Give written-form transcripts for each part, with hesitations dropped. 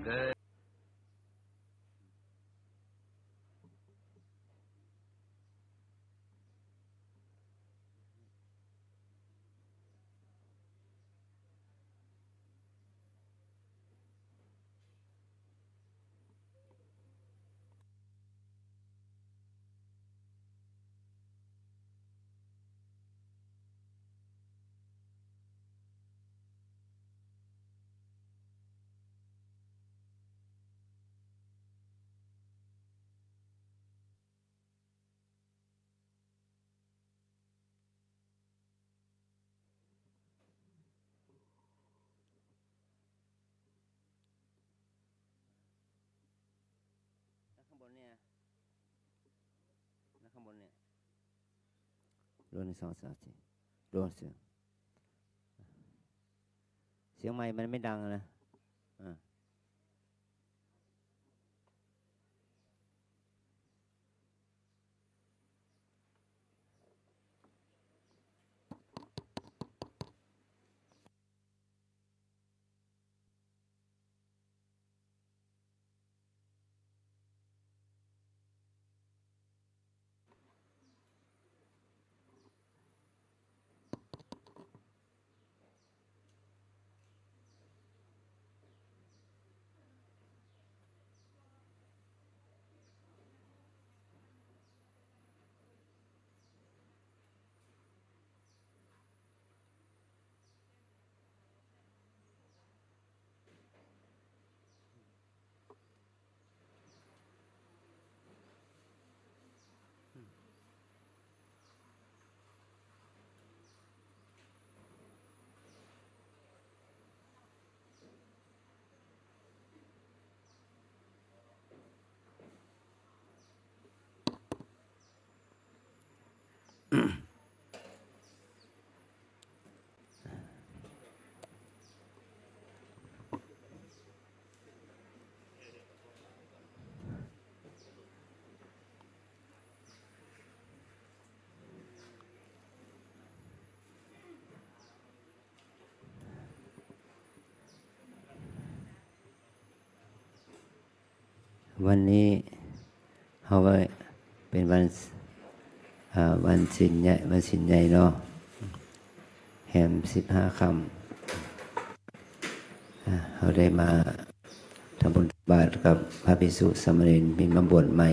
ข้างบนเนี่ยข้างบนเนี่ยรวม2 3 4รวมเสียงไมค์มันไม่ดังนะวันนี้เขาว่าเป็นวันศีลใหญ่เนาะแหม15 ค่ำเขาได้มาทำบุญบาตรกับพระภิกษุสามเณรมีมาบวชใหม่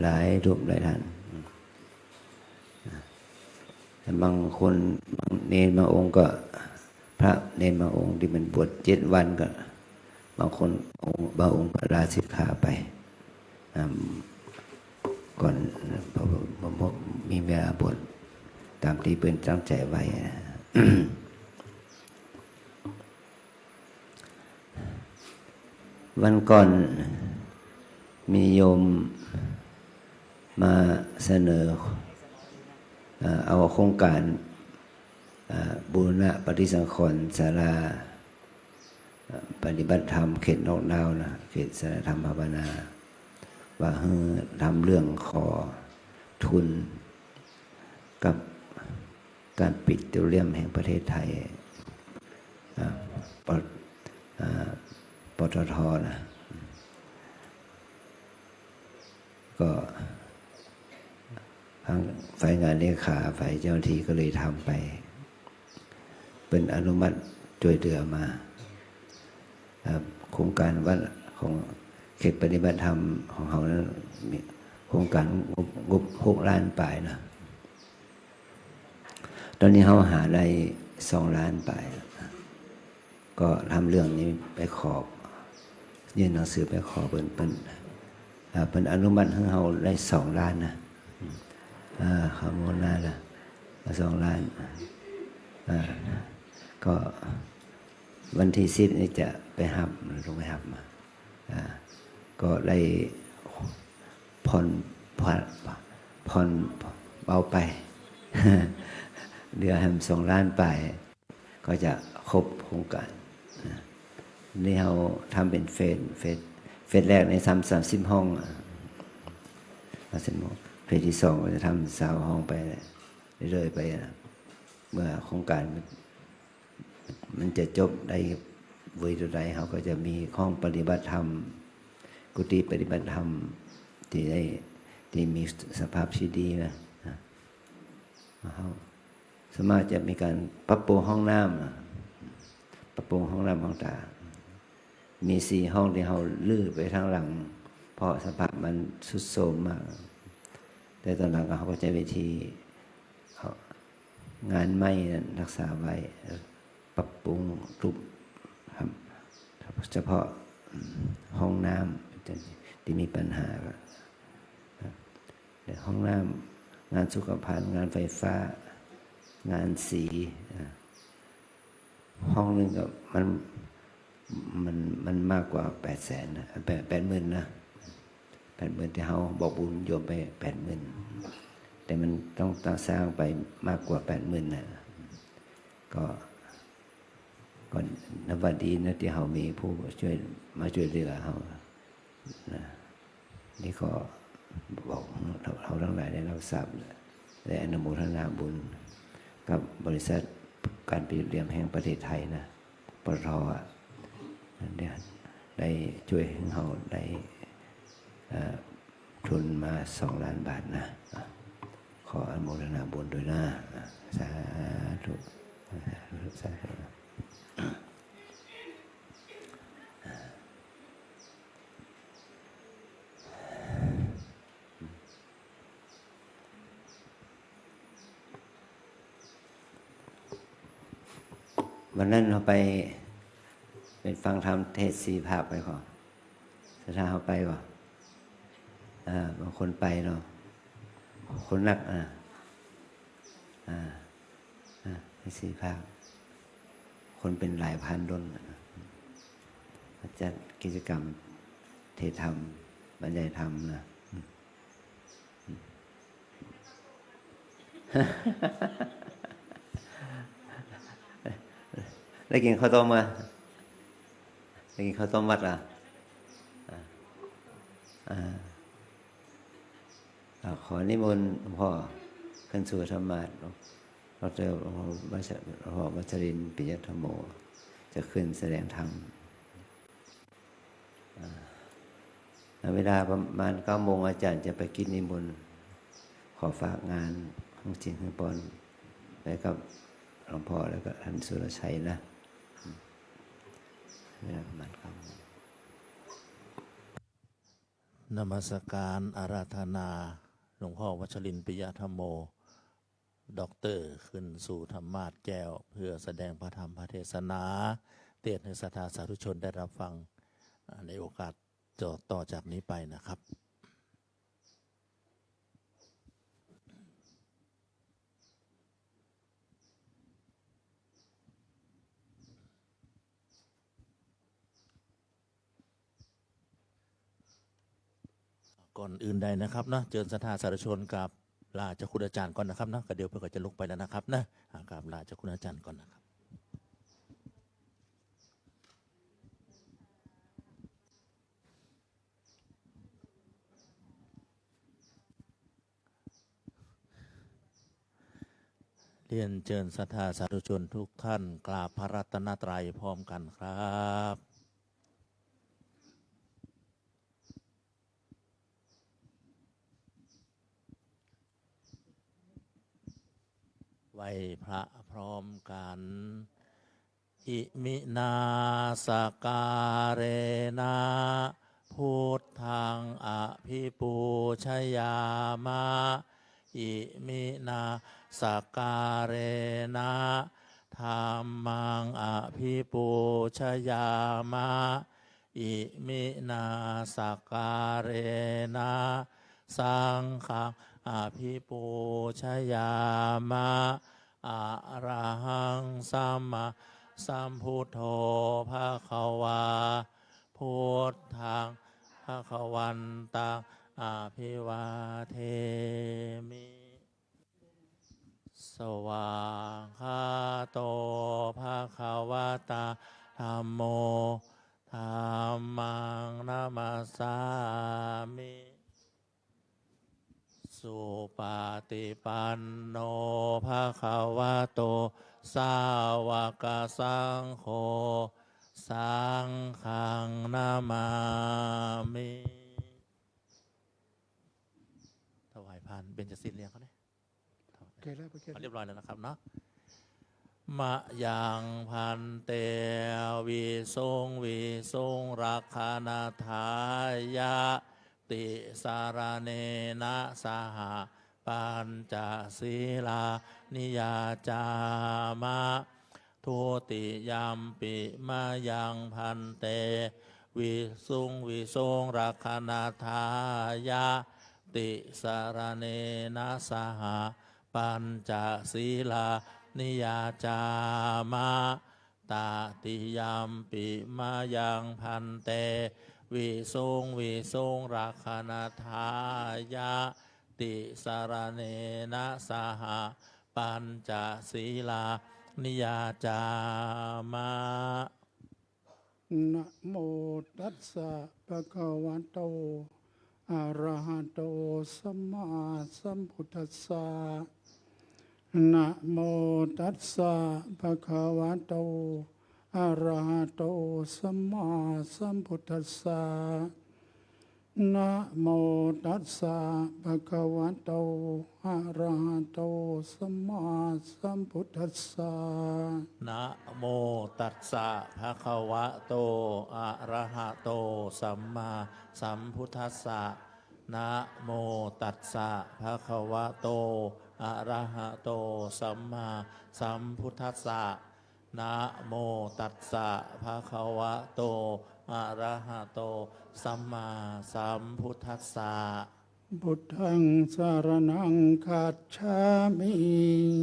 หลายรูปหลายท่านบางคนบางเนรบางองค์ก็พระเนรบางองค์ที่มันบวช7 วันก็บางองค์ก็ลาสิกขาไปก่อนมีเวลาบวชตามที่เป็นตั้งใจไว้ วันก่อนมีโยมมาเสนอเอาโครงการบูรณะปฏิสังขรณ์ศาลาปฏิบัติธรรมเขตนอกดาวนะเขตศาลาธรรมภาวนาว่าทำเรื่องขอทุนกับการปิดติวเรียมแห่งประเทศไทยปตท.นะก็ทางฝ่ายงานเลขาฝ่ายเจ้าหน้าที่ก็เลยทำไปเป็นอนุมัติช่วยเหลือมาโครงการวัดของเขตปฏิบัติธรรมของเขานั้นมีโครงการงบ6 ล้านปลายนะตอนนี้เขาหาได้2 ล้านปลายก็ทำเรื่องนี้ไปขอบยื่นหนังสือไปขอเป็นอนุมัติให้เขาได้2 ล้านนะข้อมูลน่าละ2 ล้านก็วันที่10นี่จะไปหับลงไปหับมาก็ได้ผ่อนเบาไปเดือนแฮม2 ล้านไปก็จะครบโครงการนี่เราทำเป็นเฟสแรกใน30 ห้องเฟสที่2เราจะทำ20 ห้องไปเรื่อยๆไปเมื่อโครงการมันจะจบได้ เวทุไรเขาก็จะมีห้องปฏิบัติธรรมกุฏิปฏิบัติธรรมที่มีสภาพที่ดีนะเขาสามารถจะมีการปรับปรุงห้องน้ำปรับปรุงห้องน้ำห้องตามี4 ห้องที่เขาลื้อไปทางหลังเพราะสภาพมันทรุดโทรมมากแต่ตอนหลังเขาก็ใช้วิธีงานไม้รักษาไว้ปรับปรุงรูปครับเฉพาะห้องน้ำที่มีปัญหาห้องน้ำงานสุขภัณฑ์งานไฟฟ้างานสีห้องนึงก็มันมากกว่า800,000นะ80,000นะ80,000ที่เขาบอกบุญโยมไป80,000แต่มันต้องสร้างไปมากกว่า80,000นะก็นับว่าดีนะที่เขามีผู้ช่วยมาช่วยเหลือเขานะนี่ก็บอกเราทั้งหลายได้รับทราบและอนุโมทนาบุญกับบริษัทการผลิตเหรียญแห่งประเทศไทยนะปตท.ได้ช่วยให้เราได้ทุนมา2 ล้านบาทนะขออนุโมทนาบุญด้วยนะสาธุสาธุวันนั้นเราไปฟังธรรมเทศ4 ภาคไปก่อนถ้าเขาไปก่อนบางคนไปเนาะคนนัก4 ภาคคนเป็นหลายพันดนจัดกิจกรรมเทศธรรมบรรยายธรรมนะได้กินข้าวต้มมาได้กินข้าวต้มมัดอ่ะขอนิมนต์หลวงพ่อขึ้นสู่ธรรมาสน์เราเจอหลวงพ่อวัชรินทร์ปิยธรรมโมจะขึ้นแสดงธรรมเวลาประมาณ9 โมงอาจารย์จะไปกินนิมนต์ขอฝากงานของจริงของปอนไปกับหลวงพ่อแล้วก็ท่านสุรชัยนะเวลาประมาณ9 โมงนมัสการอาราธนาหลวงพ่อวัชรินทร์ปิยธรรมโมด็อกเตอร์ขึ้นสู่ธรรมาสน์แก้วเพื่อแสดงพระธรรมพระเทศนาเทศน์ให้ศรัทธาสาธุชนได้รับฟังในโอกาสต่อจากนี้ไปนะครับก่อนอื่นใดนะครับนะเชิญศรัทธาสาธุชนกับลาเจ้าคุณอาจารย์ก่อนนะครับนะก็เดี๋ยวเพื่อก็จะลุกไปแล้วนะครับนะกับลาเจ้าคุณอาจารย์ก่อนนะครับเรียนเชิญศรัทธาสาธุชนทุกท่านกราบพระรัตนตรัยพร้อมกันครับไหว้พระพร้อมกันอิมินาสการเณพุทธังอภิปูชยามะอิมินาสการเณธัมมังอภิปูชยามะอิมินาสการเณสังฆังอภิปูชยามะอะระหังสัมมาสัมพุทโธภะคะวาพุทธังภะคะวันตังอะภิวาเทมิสวากขาโตภะคะวะตาธัมโมธัมมังนัมสสามิสุปฏิปันโนภะคะวะโตสาวกสังโฆส สังฆังนามามิถวายพานเบญจศีลเลี้ยงเขาเนี่ย โอเคแล้วโอเค เรียบร้อยแล้วนะครับเนาะมะยังพันเตวิสุงรักขานาทายะติสารเนนะสหปัญจศีลานิยาจามะทุติยัมปิมายังพันเตวิสุงรักขานาทายะติสารเนนะสหปัญจศีลานิยาจามะตาติยัมปิมายังพันเตวิสุงรักขณทายะติสารเนนะสหปัญจศีลานิยาจามะ นะโมตัสสะภะคะวะโตอะระหะโตสัมมาสัมพุทธัสสะนะโมตัสสะภะคะวะโตอะระหะโตสัมมาสัมพุทธัสสะนะโมตัสสะภะคะวะโตอะระหะโตสัมมาสัมพุทธัสสะ นะโมตัสสะภะคะวะโตอะระหะโตสัมมาสัมพุทธัสสะนะโมตัสสะภะคะวะโตอะระหะโตสัมมาสัมพุทธัสสะนะโมตัสสะภะคะวะโตอะระหะโตสัมมาสัมพุทธัสสะ พุทธังสารนังคัจฉามิ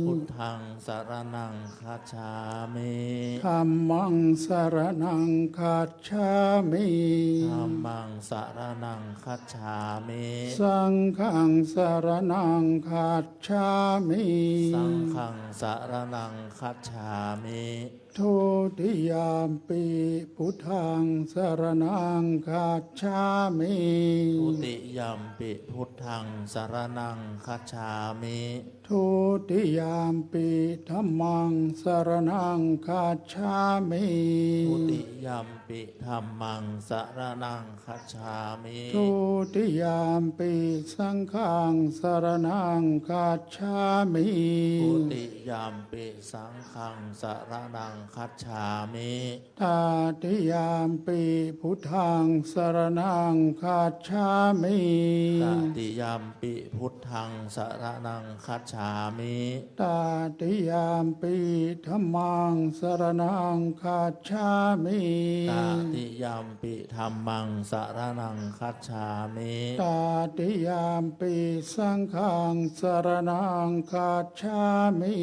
พุทธังสารนังคัจฉามิ ธัมมังสารนังคัจฉามิ ธัมมังสารนังคัจฉามิ สังฆังสารนังคัจฉามิ สังฆังสารนังคัจฉามิ ทุติยามปีพุทธังสารนังคัจฉามิ ทุติยัมปิพุทธังสารนังคัจฉามิ ทุติยามปีธัมมังสารนังคัจฉามิ ทุติยัมปิธัมมังสารนังคัจฉามิ ทุติยามปีสังฆังสารนังคัจฉามิ ทุติยัมปิสังฆังสารนังคัจฉามิ ตาติยามปีพุทธังสารนังคัจฉามิ ตติยัมปิพุทธังสารนังคัจฉามิ ตาติยามปีธัมมังสารนังคัจฉามิ ตติยัมปิธัมมังสารนังคัจฉามิ ตาติยามปีสังฆังสารนังคัจฉามิ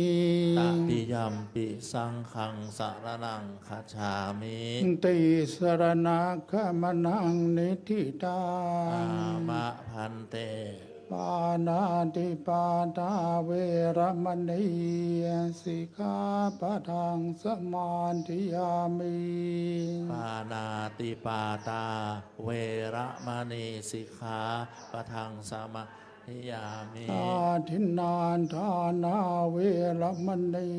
ตติยัมปิสังฆังสารนังคัจฉามิ ติสรณะขมนังนิธิตา อามะพันเต ปานาติปาตาเวรมณีสิกขาปะทังสมาธิยามิ ปานาติปาตา เวระมณีสิกขาปะทังสมาธิยามิ อาทินนานทานาเวรมณี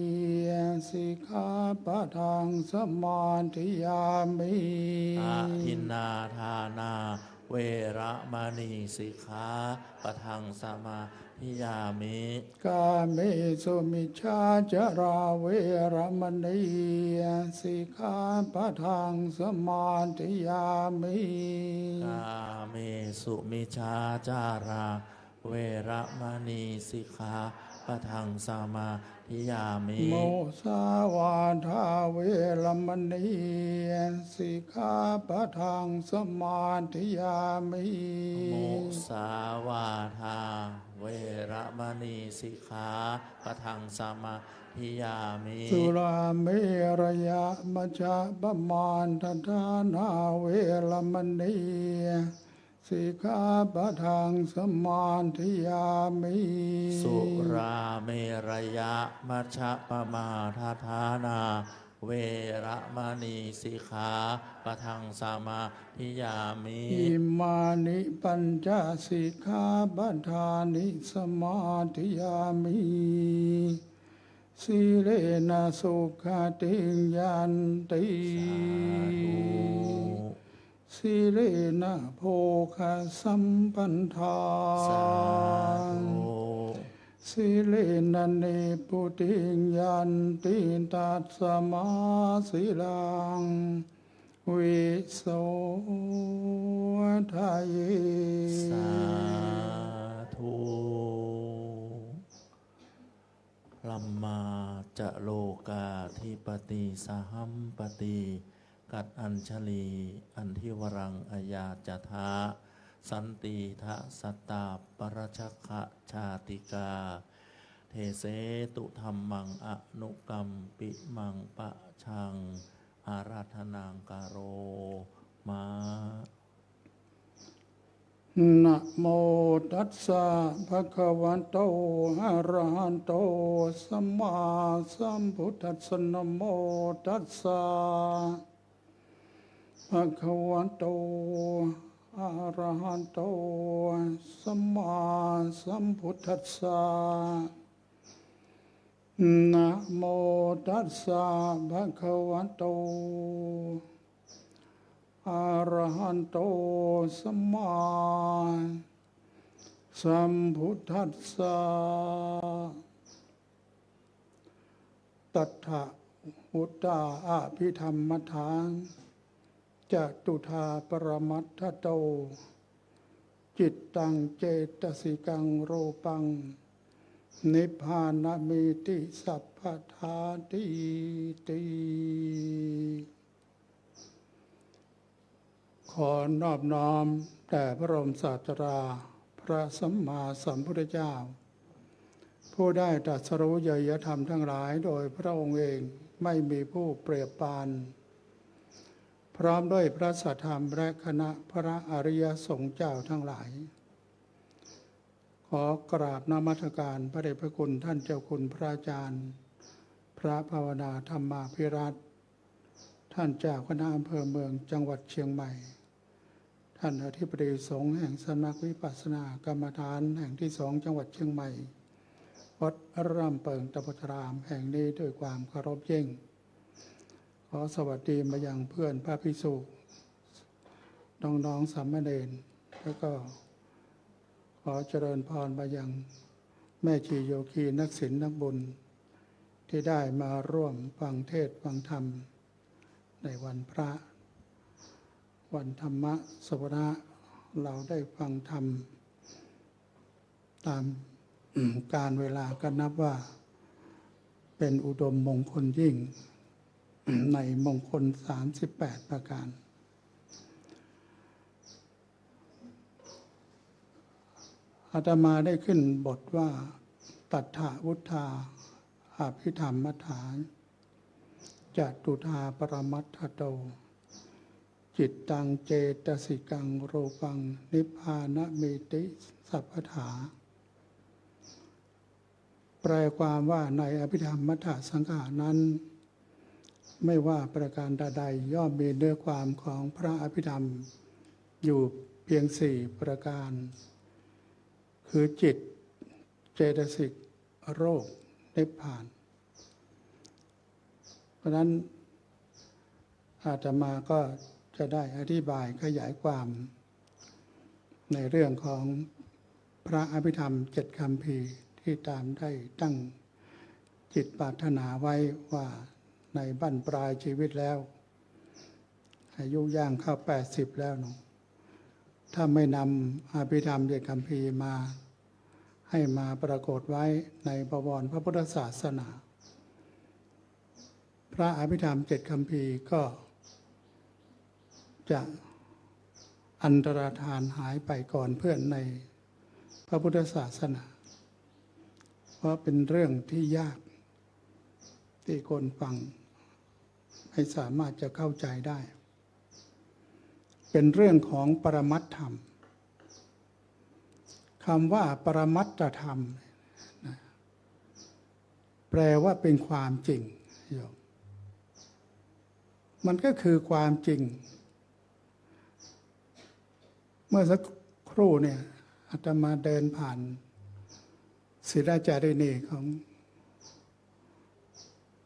สิกขาปะทังสมาธิยามิ อาทินนาทานา เวระมณีสิกขาปะทังสมาธิยามิ กาเมสุมิชฌาจาราเวรมณีสิกขาปะทังสมาธิยามิ กาเมสุมิชาจารา เวระมณีสิกขาปะทังสมาธิยามิ โมสาวาทาเวรมณีสิกขาปะทังสมาธิยามิ โมสาวาทา เวระมณีสิกขาปะทังสมาธิยามิ สุราเมรยะมัจจปมาณฑทานาเวรมณีสิกขาปะทังสมาธิยามิ สุราเมรยะมัชฌะปมาทฐานา เวระมณีสิกขาปะทังสมาธิยามิ อิมานิปัญจสิกขาปทานิสมาธิยามิ สีเลนะสุขติยันติ สีเลนะโภคสัมปันธา สาธุ สีเลนะเนปุติยันติตัสสมาสีลังวิโสทะเย สาธุพลัมมาจะโลกาธิปติสหัมปติกัดอัญชลี อันทิวรังอายาจทาสันติทะสัตตาปรชักขะชาติกา เทเสตุธรรมังอนุกรรมปิมังปะชัง อาราธนางกโรมา นะโมตัสสะภะคะวะโตอะระหะโตสัมมาสัมพุทธัสสะนะโมตัสสะภะคะวะโตอะระหะโตสัมมาสัมพุทธัสสะนะโมตัสสะภะคะวะโตอะระหะโตสัมมาสัมพุทธัสสะตัทธะอุตตาอภิธรรมทานจตุธาปรมัตถโต จิตตังเจตสิกังโรปัง นิพพานมิติสัพพทาติติ ขอนอบน้อมแด่พระบรมศาสดาพระสัมมาสัมพุทธเจ้า ผู้ได้ตรัสรู้ญยธรรมทั้งหลายโดยพระองค์เองไม่มีผู้เปรียบปาน พร้อมด้วยพระสัทธรรมและคณะพระอริยสงฆ์เจ้าทั้งหลาย ขอกราบนมัสการพระเดชพระคุณท่านเจ้าคุณพระอาจารย์ พระภาวนาธรรมาภิรัตน์ท่านเจ้าคณะอำเภอเมืองจังหวัดเชียงใหม่ ท่านอธิบดีสงฆ์แห่งสำนักวิปัสสนากรรมฐานแห่งที่2จังหวัดเชียงใหม่วัดร่ำเปิงตะพุทธารามแห่งนี้ด้วยความเคารพยิ่ง ขอสวัสดีมายังเพื่อนพระภิกษุน้องๆสามเณรแล้วก็ขอเจริญพรมายังแม่ชีโยคีนักศีลนักบุญที่ได้มาร่วมฟังเทศน์ฟังธรรมในวันพระวันธรรมสวนะเราได้ฟังธรรมตาม การเวลาก็นับว่าเป็นอุดมมงคลยิ่ง ในมงคล38ประการอาตมาได้ขึ้นบทว่าตัทธะวุฒาอภิธรรมฐานจตุธาปรมัตถโต จิตตังเจตสิกังโรปัง นิพพานมิติสัพพถา แปลความว่าในอภิธรรมมัทธสังฆานั้นไม่ว่าประการใดย่อมมีเนื้อความของพระอภิธรรมอยู่เพียง4ประการคือจิตเจตสิกโรคนิพพานเพราะนั้นอาตมาก็จะได้อธิบายขยายความในเรื่องของพระอภิธรรม7คำภีร์ที่ตามได้ตั้งจิตปรารถนาไว้ว่าในบั้นปลายชีวิตแล้วอายุย่างเข้า80แล้วเนาะถ้าไม่นำอภิธรรม7คำภีร์มาให้มาปรากฏไว้ในบวรพระพุทธศาสนาพระอภิธรรม7คำภีร์ก็จะอันตรธานหายไปก่อนเพื่อนในพระพุทธศาสนาเพราะเป็นเรื่องที่ยากที่คนฟังไม่สามารถจะเข้าใจได้เป็นเรื่องของปรมัตถธรรมคำว่าปรมัตถธรรมแปลว่าเป็นความจริงโยมมันก็คือความจริงเมื่อสักครู่เนี่ยอาตมาเดินผ่านศิลาจารินีของ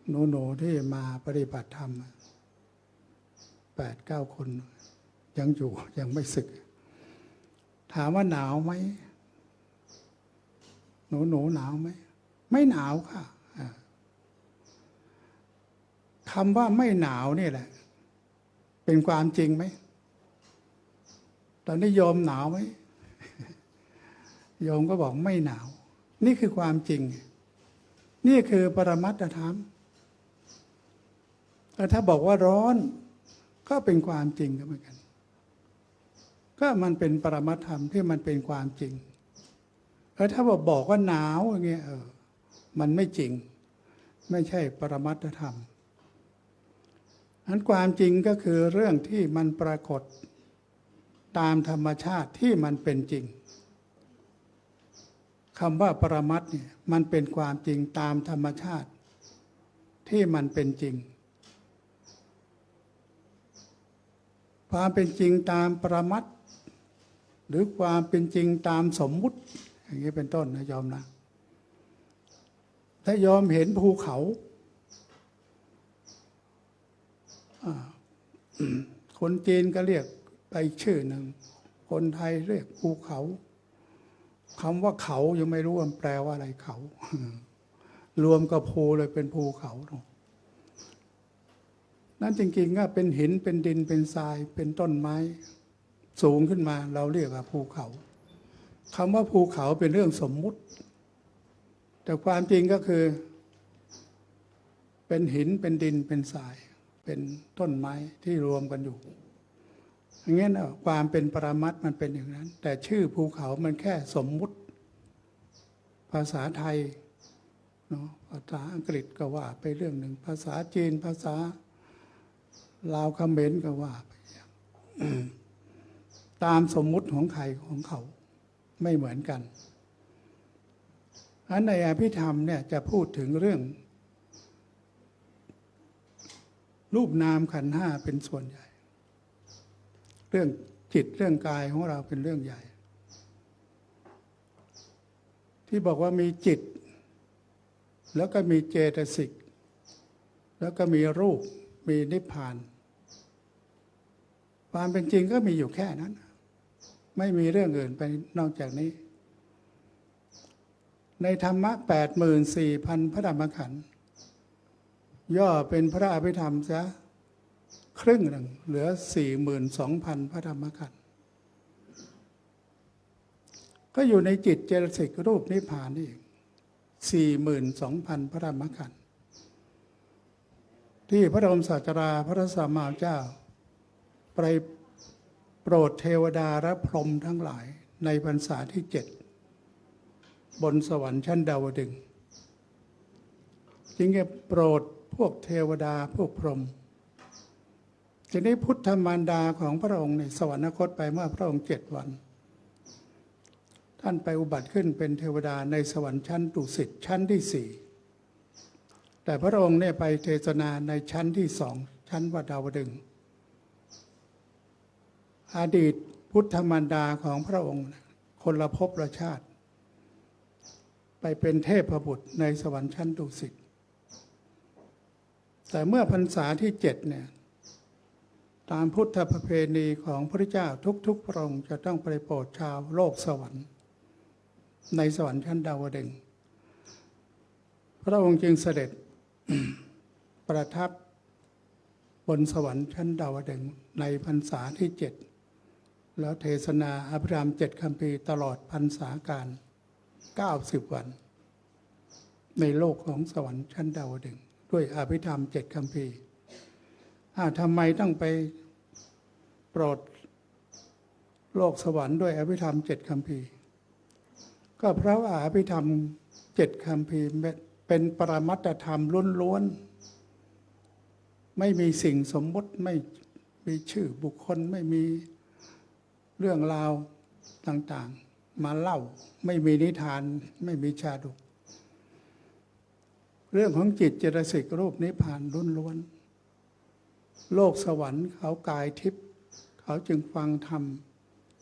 หนูที่มาปฏิบัติธรรม8-9 คนยังอยู่ยังไม่สึก ถามว่าหนาวไหมหนูหนาวไหมไม่หนาวค่ะคำว่าไม่หนาวนี่แหละเป็นความจริงไหมตอนนี้โยมหนาวไหมโยมก็บอกไม่หนาวนี่คือความจริงนี่คือปรมัตถธรรมแต่ถ้าบอกว่าร้อนก็เป็นความจริงก็เหมือนกันก็มันเป็นปรมัตถธรรมที่มันเป็นความจริงแล้วถ้าบอกว่าหนาวอย่างเงี้ยมันไม่จริงไม่ใช่ปรมัตถธรรมอันความจริงก็คือเรื่องที่มันปรากฏตามธรรมชาติที่มันเป็นจริงคำว่าปรมัตถ์เนี่ยมันเป็นความจริงตามธรรมชาติที่มันเป็นจริงความเป็นจริงตามปรมัตถ์หรือความเป็นจริงตามสมมุติอย่างนี้เป็นต้นนะโยมนะถ้าโยมเห็นภูเขาคนจีนก็เรียกไปชื่อหนึ่งคนไทยเรียกภูเขาคำว่าเขายังไม่รู้ว่าแปลว่าอะไรเขารวมกับภูเลยเป็นภูเขานั่นจริงๆก็เป็นหินเป็นดินเป็นทรายเป็นต้นไม้สูงขึ้นมาเราเรียกว่าภูเขาคำว่าภูเขาเป็นเรื่องสมมุติแต่ความจริงก็คือเป็นหินเป็นดินเป็นทรายเป็นต้นไม้ที่รวมกันอยู่อย่างนี้นะความเป็นปรมัตถ์มันเป็นอย่างนั้นแต่ชื่อภูเขามันแค่สมมุติภาษาไทยเนาะภาษาอังกฤษก็ว่าไปเรื่องหนึ่งภาษาจีนภาษาลาวเขมรก็ว่าไปตามสมมุติของใครของเขาไม่เหมือนกันอันในอภิธรรมเนี่ยจะพูดถึงเรื่องรูปนามขันธ์ 5เป็นส่วนใหญ่เรื่องจิตเรื่องกายของเราเป็นเรื่องใหญ่ที่บอกว่ามีจิตแล้วก็มีเจตสิกแล้วก็มีรูปมีนิพพานความเป็นจริงก็มีอยู่แค่นั้นไม่มีเรื่องอื่นไปนอกจากนี้ในธรรมะ 84,000 พระธรรมขันธ์ย่อเป็นพระอภิธรรมซะครึ่งหนึ่งเหลือ 42,000 พระธรรมขันธ์ก็อยู่ในจิตเจตสิกรูปนิพพานนี่ 42,000 พระธรรมขันธ์ที่พระบรมศาสดาพระสัมมาสัมพุทธเจ้าไปโปรดเทวดาและพรหมทั้งหลายในพรรษาที่ 7บนสวรรค์ชั้นดาวดึงส์จึงจะโปรดพวกเทวดาพวกพรหมทีนี้พุทธมารดาของพระองค์ในสวรรคตไปเมื่อพระองค์7 วันท่านไปอุบัติขึ้นเป็นเทวดาในสวรรค์ชั้นดุสิตชั้นที่ 4แต่พระองค์เนี่ยไปเทศนาในชั้นที่ 2ชั้นวดาวดึงส์อดีตพุทธมารดาของพระองค์คนละภพละชาติไปเป็นเทพบุตรในสวรรค์ชั้นดุสิตแต่เมื่อพรรษาที่ 7เนี่ยตามพุทธประเพณีของพระพุทธเจ้าทุกๆพระองค์จะต้องไปโปรดชาวโลกสวรรค์ในสวรรค์ชั้นดาวดึงส์พระองค์จึงเสด็จ ประทับบนสวรรค์ชั้นดาวดึงส์ในพรรษาที่ 7แล้วเทศนาอภิธรรม7 คัมภีร์ตลอดพรรษาการ90 วันในโลกของสวรรค์ชั้นดาวดึงส์ด้วยอภิธรรม7 คัมภีร์ทำไมต้องไปโปรดโลกสวรรค์ด้วยอภิธรรม7 คัมภีร์ก็เพราะว่าอภิธรรม7 คัมภีร์เป็นปรมัตถธรรมล้วนๆไม่มีสิ่งสมมติไม่มีชื่อบุคคลไม่มีเรื่องราวต่างๆมาเล่าไม่มีนิทานไม่มีชาดกเรื่องของจิตเจตสิกรูปนิพพานล้วนๆโลกสวรรค์เขากายทิพย์เขาจึงฟังธรรม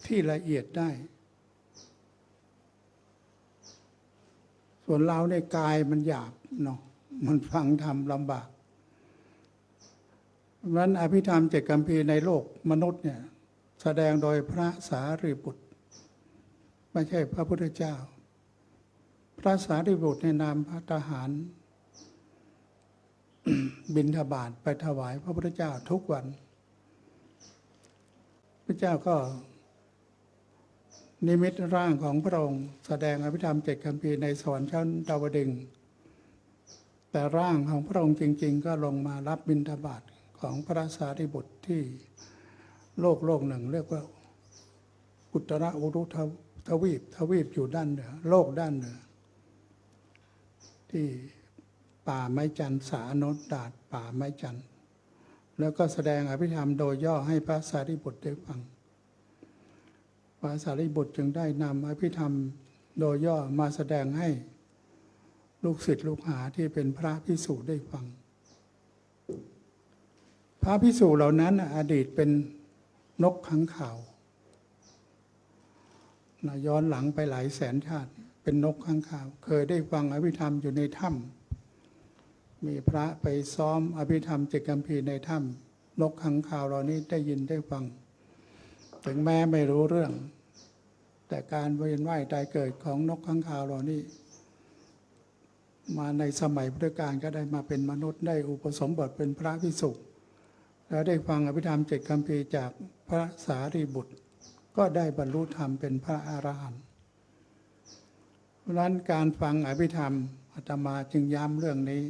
ที่ละเอียดได้ส่วนเราในกายมันหยาบเนาะ มันฟังธรรมลำบากเพราะฉะนั้นอภิธรรมเจ็ดคัมภีร์ในโลกมนุษย์เนี่ยแสดงโดยพระสารีบุตรไม่ใช่พระพุทธเจ้าพระสารีบุตรในนามพระทหาร บิณฑบาตไปถวายพระพุทธเจ้าทุกวันพระเจ้าก็นิมิตร่างของพระองค์แสดงอภิธรรมเจ็ดคัมภีร์ในสวรรค์ชั้นดาวดึงส์แต่ร่างของพระองค์จริงๆก็ลงมารับบิณฑบาตของพระสารีบุตรที่โลกหนึ่งเรียกว่าอุตระอุรุทวีปอยู่ด้านเหนือโลกด้านเหนือที่ป่าไม้จันทร์สาโนดดาดป่าไม้จันทร์แล้วก็แสดงอภิธรรมโดยย่อให้พระสารีบุตรได้ฟังพระสารีบุตรจึงได้นำอภิธรรมโดยย่อมาแสดงให้ลูกศิษย์ลูกหาที่เป็นพระภิกษุได้ฟังพระภิกษุเหล่านั้นอดีตเป็นนกขังข่าวย้อนหลังไปหลายแสนชาติเป็นนกขังข่าวเคยได้ฟังอภิธรรมอยู่ในถ้ำมีพระไปซ้อมอภิธรรมเจ็ดคัมภีร์ในถ้ำนกขังข่าวเหล่านี้ได้ยินได้ฟังถึงแม้ไม่รู้เรื่องแต่การเวียนว่ายตายเกิดของนกขังข่าวเหล่านี้มาในสมัยพุทธกาลก็ได้มาเป็นมนุษย์ได้อุปสมบทเป็นพระภิกษุแล้วได้ฟังอภิธรรมเจ็ดคัมภีร์จากพระสารีบุตรก็ได้บรรลุธรรมเป็นพระอรหันต์เพราะฉะนั้นการฟังอภิธรรมอาตมาจึงย้ำเรื่องนี้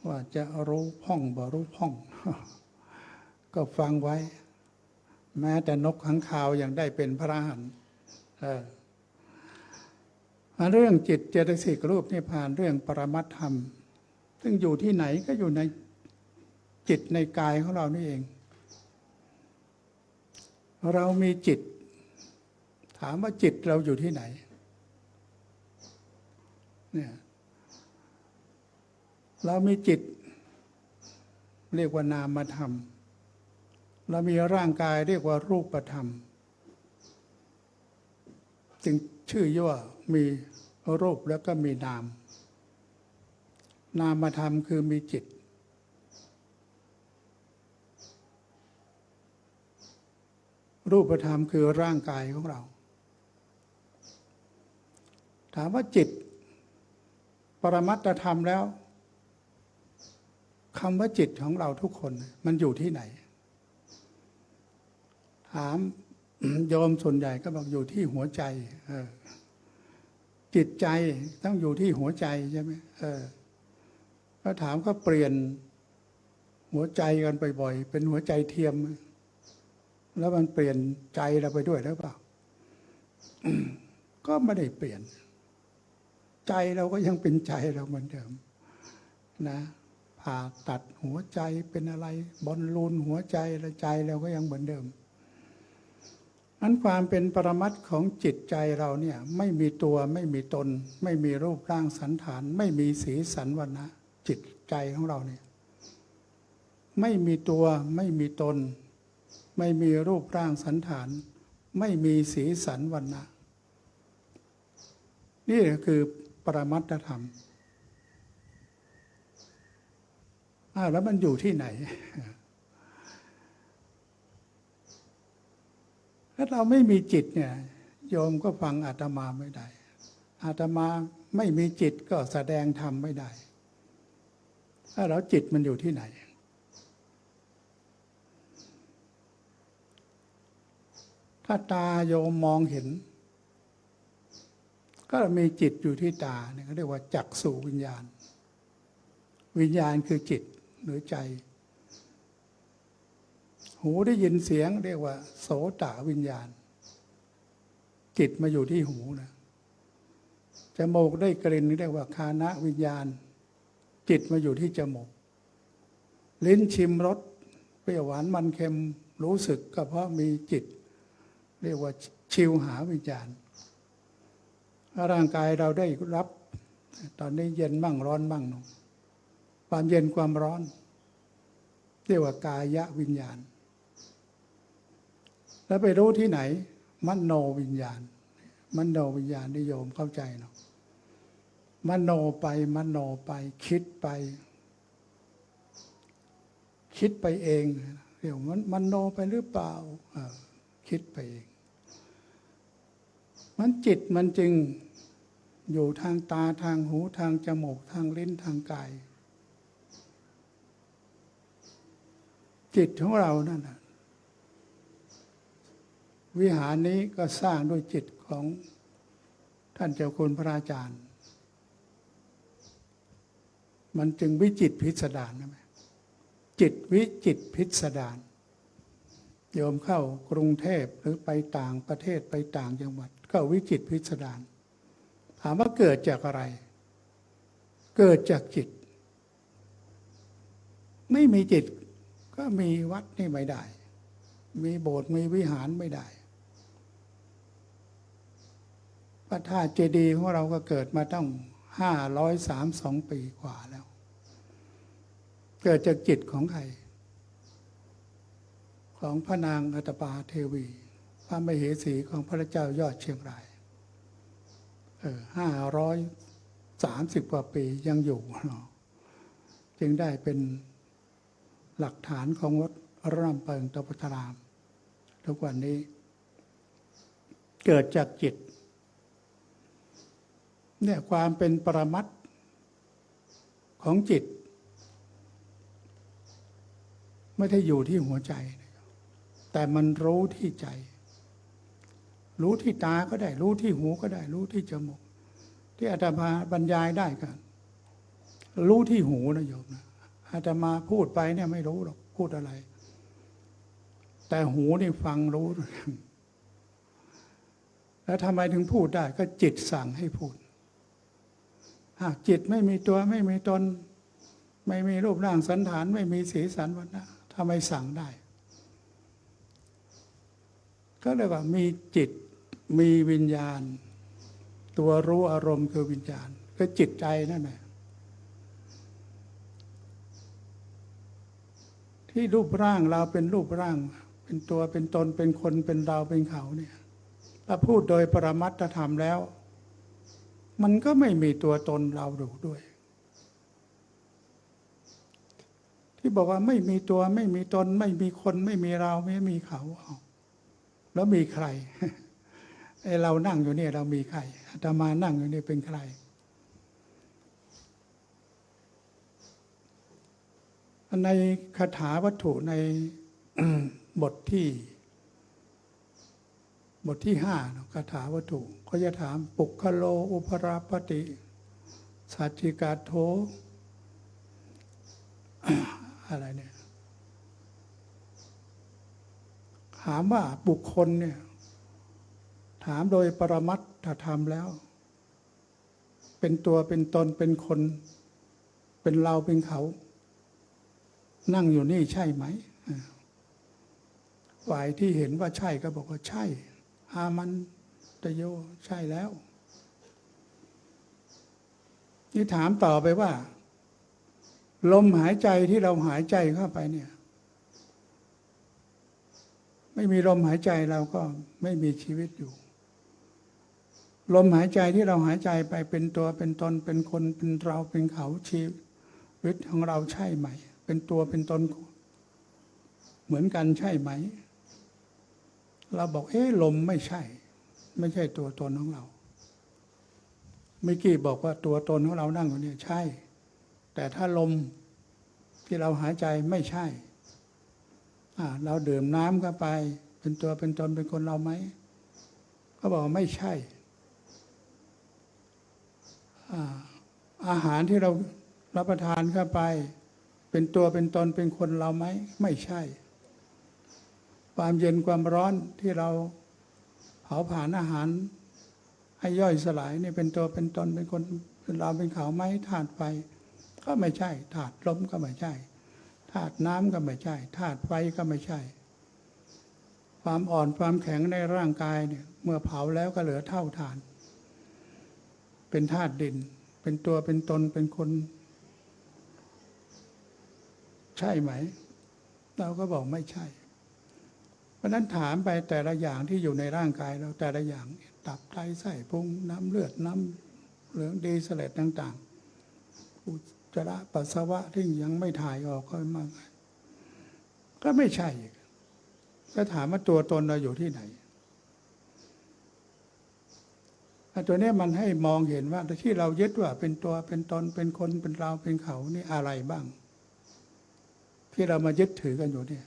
ว่าจะรู้พ่องบ่รู้พ่อง ก็ฟังไว้แม้แต่นกขังคาวยังได้เป็นพระอรหันต์เรื่องจิตเจตสิกรูปนิพพานเรื่องปรมัตถธรรมซึ่งอยู่ที่ไหนก็อยู่ในจิตในกายของเรานี่เองเรามีจิตถามว่าจิตเราอยู่ที่ไหนเนี่ยเรามีจิตเรียกว่านามธรรมเรามีร่างกายเรียกว่ารูปธรรมจึงชื่อย่อมีรูปแล้วก็มีนามนามธรรมคือมีจิตรูปธรรมคือร่างกายของเราถามว่าจิตปรมัตถธรรมแล้วคำว่าจิตของเราทุกคนมันอยู่ที่ไหนถาม โยมส่วนใหญ่ก็บอกอยู่ที่หัวใจจิตใจต้องอยู่ที่หัวใจใช่ไหมก็ถามก็เปลี่ยนหัวใจกันบ่อยๆเป็นหัวใจเทียมแล้วมันเปลี่ยนใจเราไปด้วยหรือเปล่า ก็ไม่ได้เปลี่ยนใจเราก็ยังเป็นใจเราเหมือนเดิมนะผ่าตัดหัวใจเป็นอะไรบอลลูนหัวใจและใจเราก็ยังเหมือนเดิมนั้นความเป็นปรมัตถ์ของจิตใจเราเนี่ยไม่มีตัวไม่มีตนไม่มีรูปร่างสันฐานไม่มีสีสันวรรณะจิตใจของเราเนี่ยไม่มีตัวไม่มีตนไม่มีรูปร่างสันฐานไม่มีสีสันวรรณะนี่คือปรมัตถธรรมแล้วมันอยู่ที่ไหนถ้าเราไม่มีจิตเนี่ยโยมก็ฟังอาตมาไม่ได้อาตมาไม่มีจิตก็แสดงธรรมไม่ได้ถ้าเราจิตมันอยู่ที่ไหนถ้าตาโยมมองเห็นก็มีจิตอยู่ที่ตาเนี่ยเขาเรียกว่าจักษุวิญญาณวิญญาณคือจิตหรือใจหูได้ยินเสียงเรียกว่าโสตวิญญาณจิตมาอยู่ที่หูนะจมูกได้กลิ่นเรียกว่าคานะวิญญาณจิตมาอยู่ที่จมูกลิ้นชิมรสเปรี้ยวหวานมันเค็มรู้สึกก็เพราะมีจิตเรียกว่าชิวหาวิญญาณร่างกายเราได้รับตอนนี้เย็นมั่งร้อนมั่งความเย็นความร้อนเรียกว่ากายวิญญาณแล้วไปรู้ที่ไหนมโนวิญญาณมโนวิญญาณนิยมเข้าใจเนาะ มโนไปมโนไปคิดไป คิดไปเองเดี๋ยวมันมโนไปหรือเปล่าคิดไปเองมันจิตมันจึงอยู่ทางตาทางหูทางจมูกทางลิ้นทางกายจิตของเรานั่นนะวิหารนี้ก็สร้างด้วยจิตของท่านเจ้าคุณพระอาจารย์มันจึงวิจิตรพิสดารนะจิตวิจิตรพิสดารโยมเข้ากรุงเทพหรือไปต่างประเทศไปต่างจังหวัดก็วิจิตรพิสดารถามว่าเกิดจากอะไรเกิดจากจิตไม่มีจิตก็มีวัดนี่ไม่ได้มีโบสถ์มีวิหารไม่ได้พระธาตุเจดีย์ของเราก็เกิดมาตั้ง532 ปีกว่าแล้วเกิดจากจิตของใครของพระนางอัตปาเทวีพระมเหสีของพระเจ้ายอดเชียงราย530 กว่าปียังอยู่จึงได้เป็นหลักฐานของวัดร่ำเปิงตะพุทธารามทุกวันนี้เกิดจากจิตเนี่ยความเป็นปรมัตถ์ของจิตไม่ได้อยู่ที่หัวใจแต่มันรู้ที่ใจรู้ที่ตาก็ได้รู้ที่หูก็ได้รู้ที่จมูกที่อาตมาบรรยายได้กันรู้ที่หูนะโยมนะอาตมาพูดไปเนี่ยไม่รู้หรอกพูดอะไรแต่หูนี่ฟังรู้แล้วทำไมถึงพูดได้ก็จิตสั่งให้พูดหากจิตไม่มีตัวไม่มีตนไม่มีรูปร่างสันฐานไม่มีสีสันวรรณะทำไมสั่งได้ก็เลยว่ามีจิตมีวิญญาณตัวรู้อารมณ์คือวิญญาณก็จิตใจนั่นแหละที่รูปร่างเราเป็นรูปร่างเป็นตัวเป็นตนเป็นคนเป็นเราเป็นเขาเนี่ยถ้าพูดโดยปรมัตถธรรมแล้วมันก็ไม่มีตัวตนเราดูด้วยที่บอกว่าไม่มีตัวไม่มีตนไม่มีคนไม่มีเราไม่มีเขาแล้วมีใครไอ้เรานั่งอยู่เนี่ยเรามีใครอาตมานั่งอยู่นี่เป็นใครในคาถาวัตถุใน บทที่5คาถาวัตถุก็จะถามปุคโลอุปราปติสัจจิกาโท อะไรเนี่ยถามว่าบุคคลเนี่ยถามโดยปรมัตถธรรมแล้วเป็นตัวเป็นตนเป็นคนเป็นเราเป็นเขานั่งอยู่นี่ใช่ไหมฝ่ายที่เห็นว่าใช่ก็บอกว่าใช่อามันตโยใช่แล้วนี่ถามต่อไปว่าลมหายใจที่เราหายใจเข้าไปเนี่ยไม่มีลมหายใจเราก็ไม่มีชีวิตอยู่ลมหายใจที่เราหายใจไปเป็นตัวเป็นตนเป็นคนเป็นเราเป็นเขาชีวิตของเราใช่ไหมเป็นตัวเป็นตนเหมือนกันใช่ไหมเราบอกลมไม่ใช่ตัวตนของเราเมื่อกี้บอกว่าตัวตนของเรานั่งอยู่เนี่ยใช่แต่ถ้าลมที่เราหายใจไม่ใช่เราดื่มน้ำเข้าไปเป็นตัวเป็นตนเป็นคนเราไหมก็บอกไม่ใช่อาหารที่เรารับประทานเข้าไปเป็นตัวเป็นตนเป็นคนเราไหมไม่ใช่ความเย็นความร้อนที่เราเผาผลาญอาหารให้ย่อยสลายนี่เป็นตัวเป็นตนเป็นคนเป็นเราเป็นเขาไหมธาตุไฟก็ไม่ใช่ธาตุลมก็ไม่ใช่ธาตุน้ำก็ไม่ใช่ธาตุไฟก็ไม่ใช่ความอ่อนความแข็งในร่างกายเนี่ยเมื่อเผาแล้วก็เหลือเท่าฐานเป็นธาตุดินเป็นตัวเป็นตนเป็นคนใช่ไหมเราก็บอกไม่ใช่เพราะนั้นถามไปแต่ละอย่างที่อยู่ในร่างกายเราแต่ละอย่างตับไตไส้พุงน้ำเลือดน้ เหลืองดีเสลดต่างๆอุจจาระปัสสาวะที่ยังไม่ถ่ายออกก็มากก็ไม่ใช่ก็ถามว่าตัวตนเราอยู่ที่ไหนตัวนี้มันให้มองเห็นว่าที่เรายึดว่าเป็นตัวเป็นตนเป็นคนเป็นเราเป็นเขานี่อะไรบ้างที่เรามายึดถือกันอยู่เนี่ย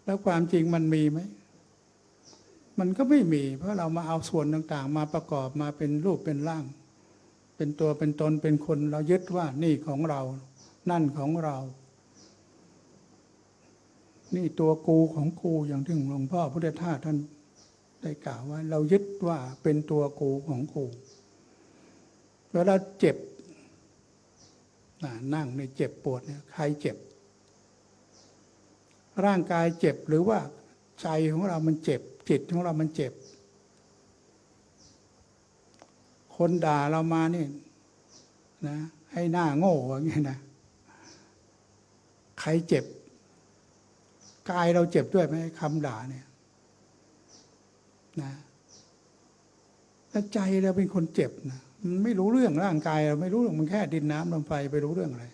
แล้วความจริงมันมีไหมมันก็ไม่มีเพราะเรามาเอาส่วนต่างๆมาประกอบมาเป็นรูปเป็นร่าง เป็นตัวเป็นตนเป็นคนเรายึดว่านี่ของเรานั่นของเรานี่ตัวกูของกูอย่างที่หลวงพ่อพุทธทาสท่านได้กล่าวว่าเรายึดว่าเป็นตัวกูของกูเวลาเจ็บนั่งในเจ็บปวดเนี่ยใครเจ็บร่างกายเจ็บหรือว่าใจของเรามันเจ็บจิตของเรามันเจ็บคนด่าเรามานี่นะให้หน้าโง่อย่างนี้นะใครเจ็บกายเราเจ็บด้วยไหมคำด่าเนี่ยนะแต่ใจเราเป็นคนเจ็บนะมันไม่รู้เรื่องร่างกายเราไม่รู้เรื่องมันแค่ดินน้ำลมไฟไปรู้เรื่องอะไร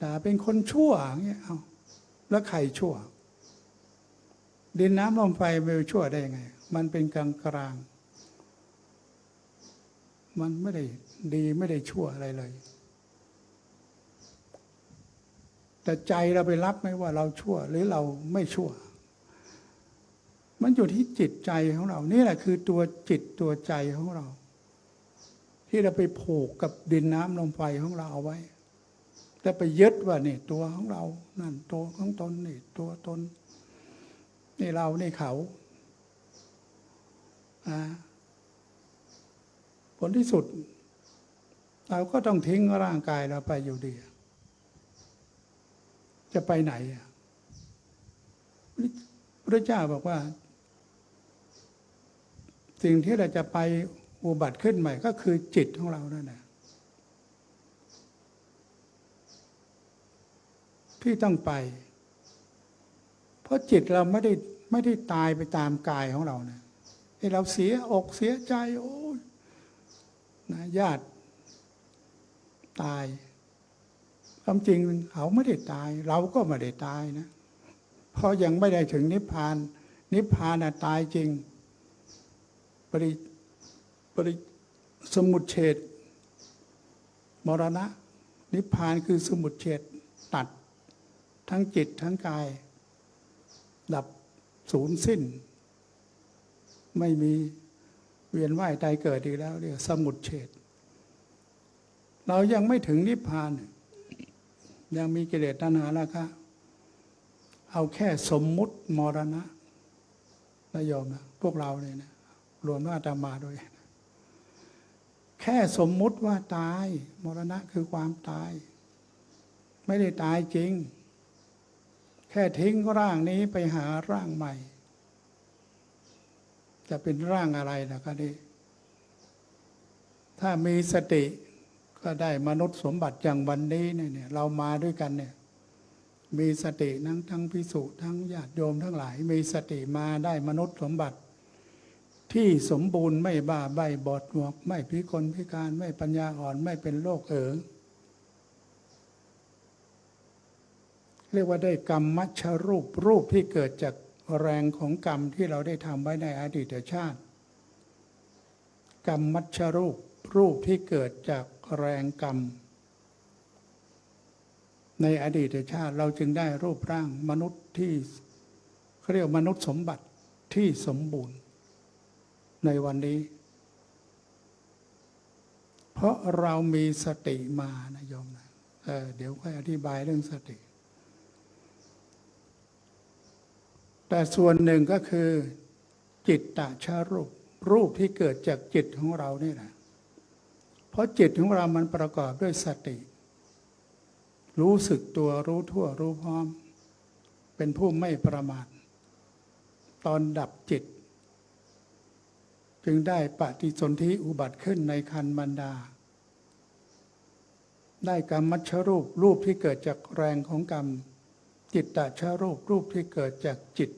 ด่าเป็นคนชั่วอย่างเงี้ยเอาแล้วใครชั่วดินน้ำลมไฟไปชั่วได้ยังไงมันเป็นกลางกลางมันไม่ได้ดีไม่ได้ชั่วอะไรเลยแต่ใจเราไปรับไหมว่าเราชั่วหรือเราไม่ชั่วมันอยู่ที่จิตใจของเรานี่แหละคือตัวจิตตัวใจของเราที่เราไปผูกกับดินน้ำลมไฟของเราเอาไว้แต่ไปยึดว่านี่ตัวของเรานั่นตัวของตนนี่ตัวตนนี่เรานี่เขาผลที่สุดเราก็ต้องทิ้งร่างกายเราไปอยู่ดีจะไปไหนพระเจ้าบอกว่าสิ่งที่เราจะไปอุบัติขึ้นใหม่ก็คือจิตของเรานั่นแหละที่ต้องไปเพราะจิตเราไม่ได้ตายไปตามกายของเรานะให้เราเสียอกเสียใจโอ้ยนะญาติตายความจริงเขาไม่ได้ตายเราก็ไม่ได้ตายนะเพราะยังไม่ได้ถึงนิพพานนิพพานตายจริงปริสมุจเฉทมรณะนิพพานคือสมุจเฉทตัดทั้งจิตทั้งกายดับสูญสิ้นไม่มีเวียนว่ายตายเกิดอีกแล้วเรียกสมุจเฉทเรายังไม่ถึงนิพพานยังมีกิเลสตัณหาราคะเอาแค่สมมุติมรณะนะโยมนะพวกเราเนี่ยนะรวมว่าอาตมาด้วยแค่สมมุติว่าตายมรณะคือความตายไม่ได้ตายจริงแค่ทิ้งร่างนี้ไปหาร่างใหม่จะเป็นร่างอะไรล่ะก็ดีถ้ามีสติก็ได้มนุษย์สมบัติอย่างวันนี้เนี่ยเรามาด้วยกันเนี่ยมีสติทั้งภิกษุทั้งญาติโยมทั้งหลายมีสติมาได้มนุษย์สมบัติที่สมบูรณ์ไม่บ้าใบบอดหนวกไม่พิกลพิการไม่ปัญญาอ่อนไม่เป็นโรคเรียกว่าได้กรรมมัชฌรูปที่เกิดจากแรงของกรรมที่เราได้ทำไว้ในอดีตชาติกรรมมัชฌรูปที่เกิดจากแรงกรรมในอดีตชาติเราจึงได้รูปร่างมนุษย์ที่เขาเรียกมนุษย์สมบัติที่สมบูรณ์ในวันนี้เพราะเรามีสติมานะโยมนะเดี๋ยวค่อยอธิบายเรื่องสติแต่ส่วนหนึ่งก็คือจิตตชรูปที่เกิดจากจิตของเรานี่แหละเพราะจิตของเรามันประกอบด้วยสติรู้สึกตัวรู้ทั่วรู้พร้อมเป็นผู้ไม่ประมาทตอนดับจิตจึงได้ปฏิสนธิอุบัติขึ้นในครรภ์มารดาได้กรรมมัชฌรูปที่เกิดจากแรงของกรรมจิตตชรูปที่เกิดจากจิต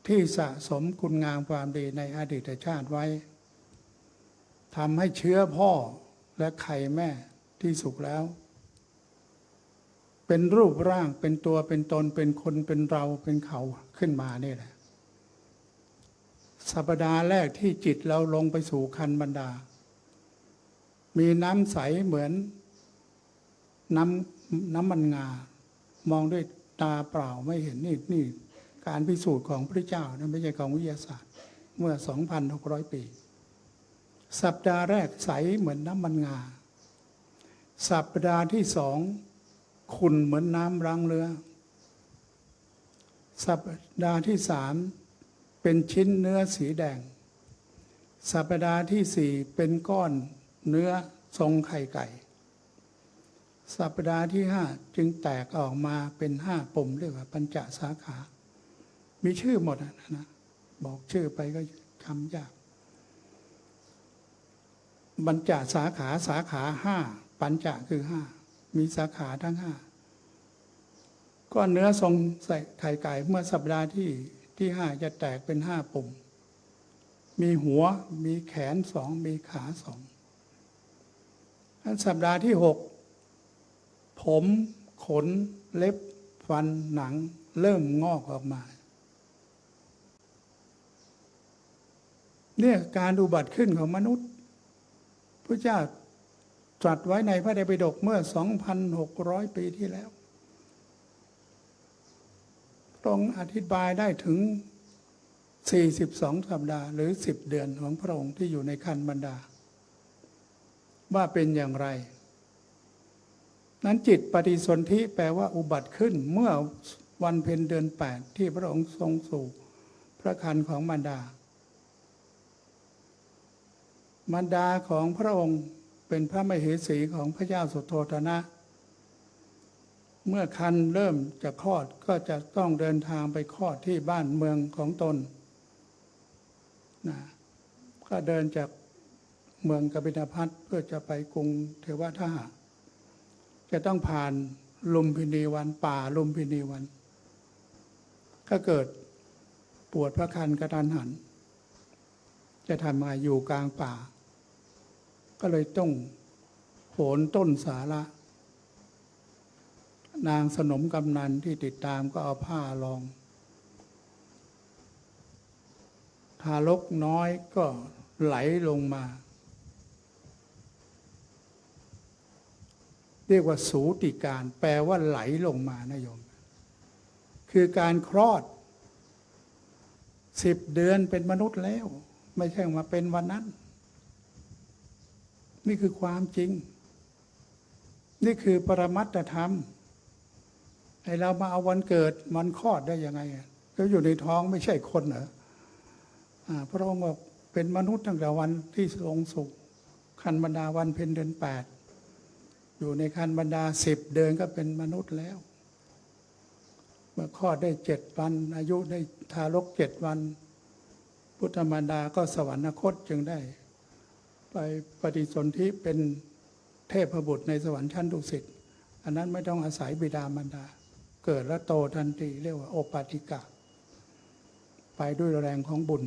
ที่สะสมคุณงามความดีในอดีตชาติไว้ทำให้เชื้อพ่อและไข่แม่ที่สุกแล้ว เป็นรูปร่างเป็นตัวเป็นตนเป็นคนเป็นเราเป็นเขาขึ้นมานี่แหละสัปดาห์แรกที่จิตเราลงไปสู่คันบรรดา มีน้ำใสเหมือนน้ำมันงามองด้วยตาเปล่าไม่เห็นนี่การพิสูจน์ของพระเจ้านะไม่ใช่ของวิทยาศาสตร์เมื่อ 2,600 ปีสัปดาห์แรกใสเหมือนน้ำมันงาสัปดาห์ที่สองขุ่นเหมือนน้ำล้างเรือสัปดาห์ที่สามเป็นชิ้นเนื้อสีแดงสัปดาห์ที่สี่เป็นก้อนเนื้อทรงไข่ไก่สัปดาห์ที่ห้าจึงแตกออกมาเป็น5 ปุ่มเรียกว่าปัญจสาขามีชื่อหมดนะบอกชื่อไปก็คำยากปัญจสาขาสาขา5ปัญจคือ5มีสาขาทั้ง5ก้อนเนื้อทรงใส่ไข่ไก่เมื่อสัปดาห์ที่5จะแตกเป็น5 ปุ่มมีหัวมีแขน2มีขา2สัปดาห์ที่6ผมขนเล็บฟันหนังเริ่มงอกออกมาเนี่ยการอุบัติขึ้นของมนุษย์พระเจ้าตรัสไว้ในพระไตรปิฎกเมื่อ 2,600 ปีที่แล้วพระองค์อธิบายได้ถึง42 สัปดาห์หรือ10 เดือนของพระองค์ที่อยู่ในครรภ์มารดาว่าเป็นอย่างไรนั้นจิตปฏิสนธิแปลว่าอุบัติขึ้นเมื่อวันเพ็ญเดือน8ที่พระองค์ทรงสู่พระครรภ์ของมารดามารดาของพระองค์เป็นพระมเหสีของพระเจ้าสุโธทนะ เมื่อครรภ์เริ่มจะคลอดก็จะต้องเดินทางไปคลอดที่บ้านเมืองของตนนะก็เดินจากเมืองกบิลพัสเพื่อจะไปกรุงเทวทหะจะต้องผ่านลุมพินีวันป่าลุมพินีวันก็เกิดปวดพระครรภ์กระทันหันจะทำมาอยู่กลางป่าก็เลยต้องโหนต้นสาระนางสนมกำนันที่ติดตามก็เอาผ้ารองทารกน้อยก็ไหลลงมาเรียกว่าสูติการแปลว่าไหลลงมานะโยมคือการคลอด10 เดือนเป็นมนุษย์แล้วไม่ใช่มาเป็นวันนั้นนี่คือความจริงนี่คือปรมัตถธรรมไอเรามาเอาวันเกิดมันคลอดได้ยังไงก็อยู่ในท้องไม่ใช่คนเหรอพระองค์บอกเป็นมนุษย์ตั้งแต่วันที่ทรงสุขคันบรรดาวันเพ็ญเดือน8อยู่ในคันบรรดา10 เดือนก็เป็นมนุษย์แล้วเมื่อคลอดได้7 วันอายุได้ทารก7 วันพุทธมารดาก็สวรรคตจึงได้ไปปฏิสนธิเป็นเทพบุตรในสวรรค์ชั้นดุสิตอันนั้นไม่ต้องอาศัยบิดามารดาเกิดแล้วโตทันทีเรียกว่าโอปาติกะไปด้วยแรงของบุญ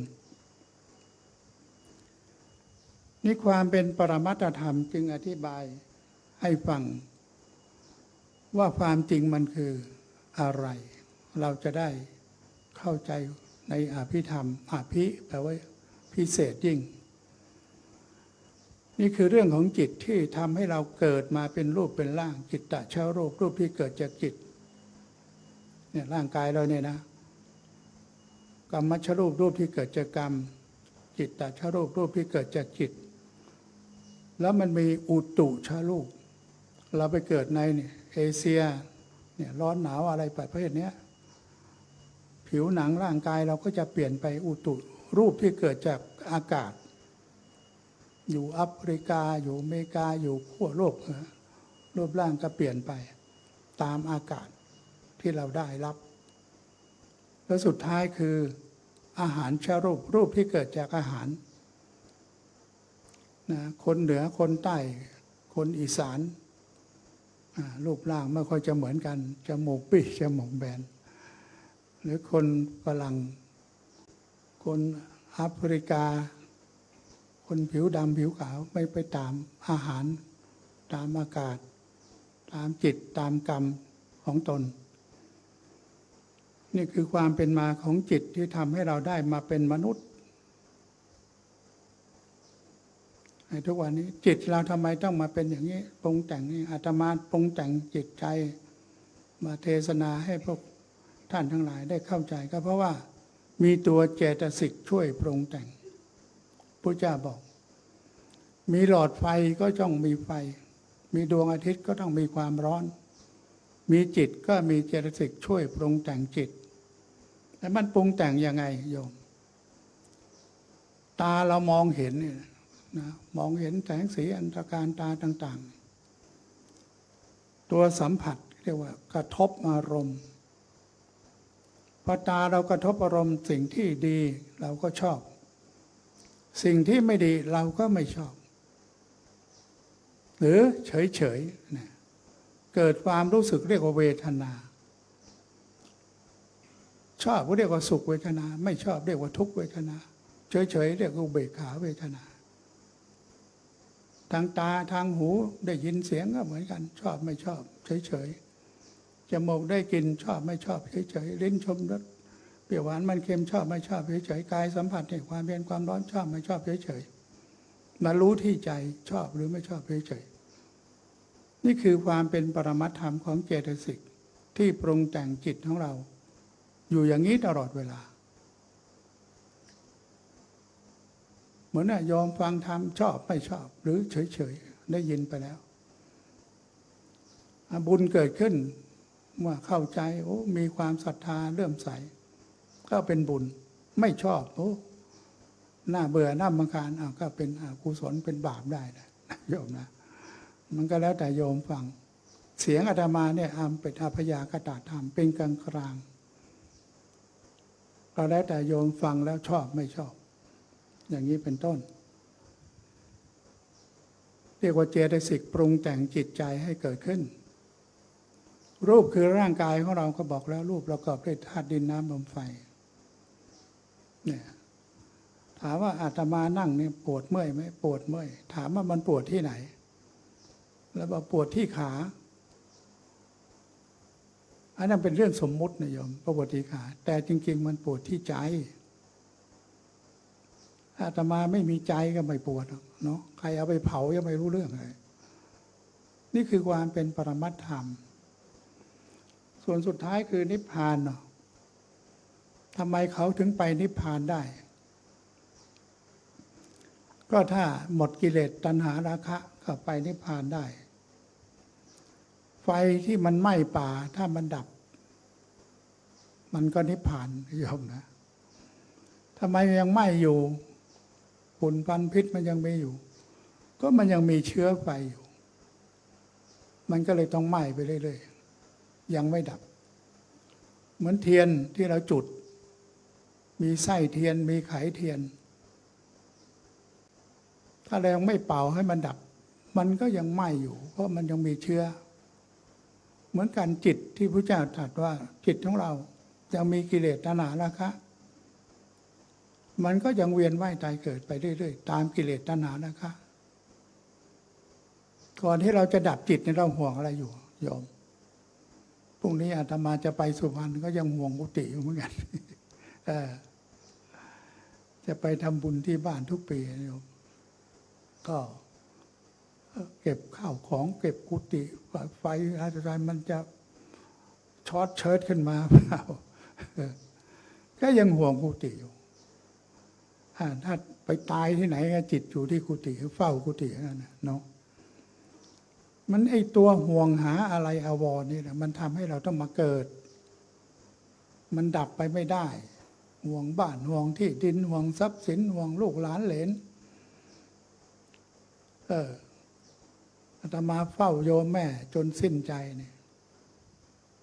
นี่ความเป็นปรมัตถธรรมจึงอธิบายให้ฟังว่าความจริงมันคืออะไรเราจะได้เข้าใจในอภิธรรมอภิแปลว่าพิเศษยิ่งนี่คือเรื่องของจิตที่ทำให้เราเกิดมาเป็นรูปเป็นร่างจิตตชรูปรูปที่เกิดจากจิตเนี่ยร่างกายเราเนี่ยนะกรรมชรูปรูปที่เกิดจากกรรมจิตตชรูปรูปที่เกิดจากจิตแล้วมันมีอุตุชรูปเราไปเกิดในเอเชียเนี่ยร้อนหนาวอะไรประเภทนี้ผิวหนังร่างกายเราก็จะเปลี่ยนไปอุตุรูปที่เกิดจากอากาศอยู่แอฟริกาอยู่อเมริกาอยู่ขั้วโลกรูปร่างก็เปลี่ยนไปตามอากาศที่เราได้รับแล้วสุดท้ายคืออาหารชรูปรูปที่เกิดจากอาหารนะคนเหนือคนใต้คนอีสานรูปร่างไม่ค่อยจะเหมือนกันจมูกปี้จมูกแบนหรือคนฝรั่ง คนแอฟริกา คนผิวดำผิวขาวไม่ไปตามอาหาร ตามอากาศ ตามจิตตามกรรมของตน นี่คือความเป็นมาของจิตที่ทำให้เราได้มาเป็นมนุษย์ในทุกวันนี้จิตเราทำไมต้องมาเป็นอย่างนี้ปรุงแต่งนี่อาตมาปรุงแต่งจิตใจมาเทศนาให้พวกท่านทั้งหลายได้เข้าใจก็เพราะว่ามีตัวเจตสิกช่วยปรุงแต่งพระเจ้าบอกมีหลอดไฟก็ต้องมีไฟมีดวงอาทิตย์ก็ต้องมีความร้อนมีจิตก็มีเจตสิกช่วยปรุงแต่งจิตแต่มันปรุงแต่งยังไงโยมตาเรามองเห็นเนี่ยนะมองเห็นแสงสีอันตรการตาต่างๆตัวสัมผัสเรียกว่ากระทบอารมณ์พอตาเรากระทบอารมณ์สิ่งที่ดีเราก็ชอบสิ่งที่ไม่ดีเราก็ไม่ชอบหรือเฉยๆนะเกิดความรู้สึกเรียกว่าเวทนาชอบก็เรียกว่าสุขเวทนาไม่ชอบเรียกว่าทุกขเวทนาเฉยๆเรียกว่าอุเบกขาเวทนาทางตาทางหูได้ยินเสียงก็เหมือนกันชอบไม่ชอบเฉยๆจมูกได้กลิ่นชอบไม่ชอบเฉยๆลิ้นชมรสเปรี้ยวหวานมันเค็มชอบไม่ชอบเฉยๆกายสัมผัสเนี่ยความเย็นความร้อนชอบไม่ชอบเฉยๆมารู้ที่ใจชอบหรือไม่ชอบเฉยๆนี่คือความเป็นปรมัตถธรรมของเจตสิกที่ปรุงแต่งจิตของเราอยู่อย่างนี้ตลอดเวลาเหมือนยอมฟังธรรมชอบไม่ชอบหรือเฉยๆได้ยินไปแล้วบุญเกิดขึ้นเมื่อเข้าใจโอ้มีความศรัทธาเลื่อมใสก็เป็นบุญไม่ชอบโอ้น่าเบื่อน่ารำคาญก็เป็นอกุศลเป็นบาปได้นะโยมนะมันก็แล้วแต่โยมฟังเสียงอาตมาเนี่ยเป็นอภยากตธรรมเป็นกลางกลางก็แล้วแต่โยมฟังแล้วชอบไม่ชอบอย่างนี้เป็นต้นเรียกว่าเจตสิกปรุงแต่งจิตใจให้เกิดขึ้นรูปคือร่างกายของเราก็บอกแล้วรูปประกอบด้วยธาตุดินน้ำลมไฟเนี่ยถามว่าอาตมานั่งเนี่ยปวดเมื่อยไหมปวดเมื่อยถามว่ามันปวดที่ไหนแล้วบอกปวดที่ขาอันนั้นเป็นเรื่องสมมุตินะโยมปวดที่ขาแต่จริงๆมันปวดที่ใจอาตมาไม่มีใจก็ไม่ปวดเนาะใครเอาไปเผายังไม่รู้เรื่องเลยนี่คือความเป็นปรมัตถธรรมส่วนสุดท้ายคือนิพพานเนาะทำไมเขาถึงไปนิพพานได้ก็ถ้าหมดกิเลสตัณหาราคะก็ไปนิพพานได้ไฟที่มันไหม้ป่าถ้ามันดับมันก็นิพพานโยมนะทำไมยังไหม้อยู่ฝุ่นควันพิษมันยังมีอยู่ก็มันยังมีเชื้อไฟอยู่มันก็เลยต้องไหม้ไปเรื่อยๆยังไม่ดับเหมือนเทียนที่เราจุดมีไส้เทียนมีไขเทียนถ้าเรายังไม่เป่าให้มันดับมันก็ยังไหม้อยู่เพราะมันยังมีเชื้อเหมือนกันจิตที่พระเจ้าตรัสว่าจิตของเรายังมีกิเลสตัณหาราคะมันก็ยังเวียนว่ายตายเกิดไปเรื่อยๆตามกิเลสตัณหาราคะก่อนที่เราจะดับจิตเนี่ยเราห่วงอะไรอยู่โยมพรุ่งนี้อาตมาจะไปสุพรรณก็ยังห่วงกุฏิอยู่เหมือนกันจะไปทำบุญที่บ้านทุกปีโยมก็เก็บข้าวของเก็บกุฏิไฟอะไรมันจะช็อตเชิดขึ้นมาเปล่าก็ยังห่วงกุฏิอยู่ถ้าไปตายที่ไหนจิตอยู่ที่กุฏิเฝ้ากุฏินั่นนะเนาะมันไอตัวห่วงหาอะไรอาวรนี่แหละมันทำให้เราต้องมาเกิดมันดับไปไม่ได้ห่วงบ้านห่วงที่ดินห่วงทรัพย์สินห่วงลูกหลานเหลนอาตมาเฝ้าโยมแม่จนสิ้นใจเนี่ย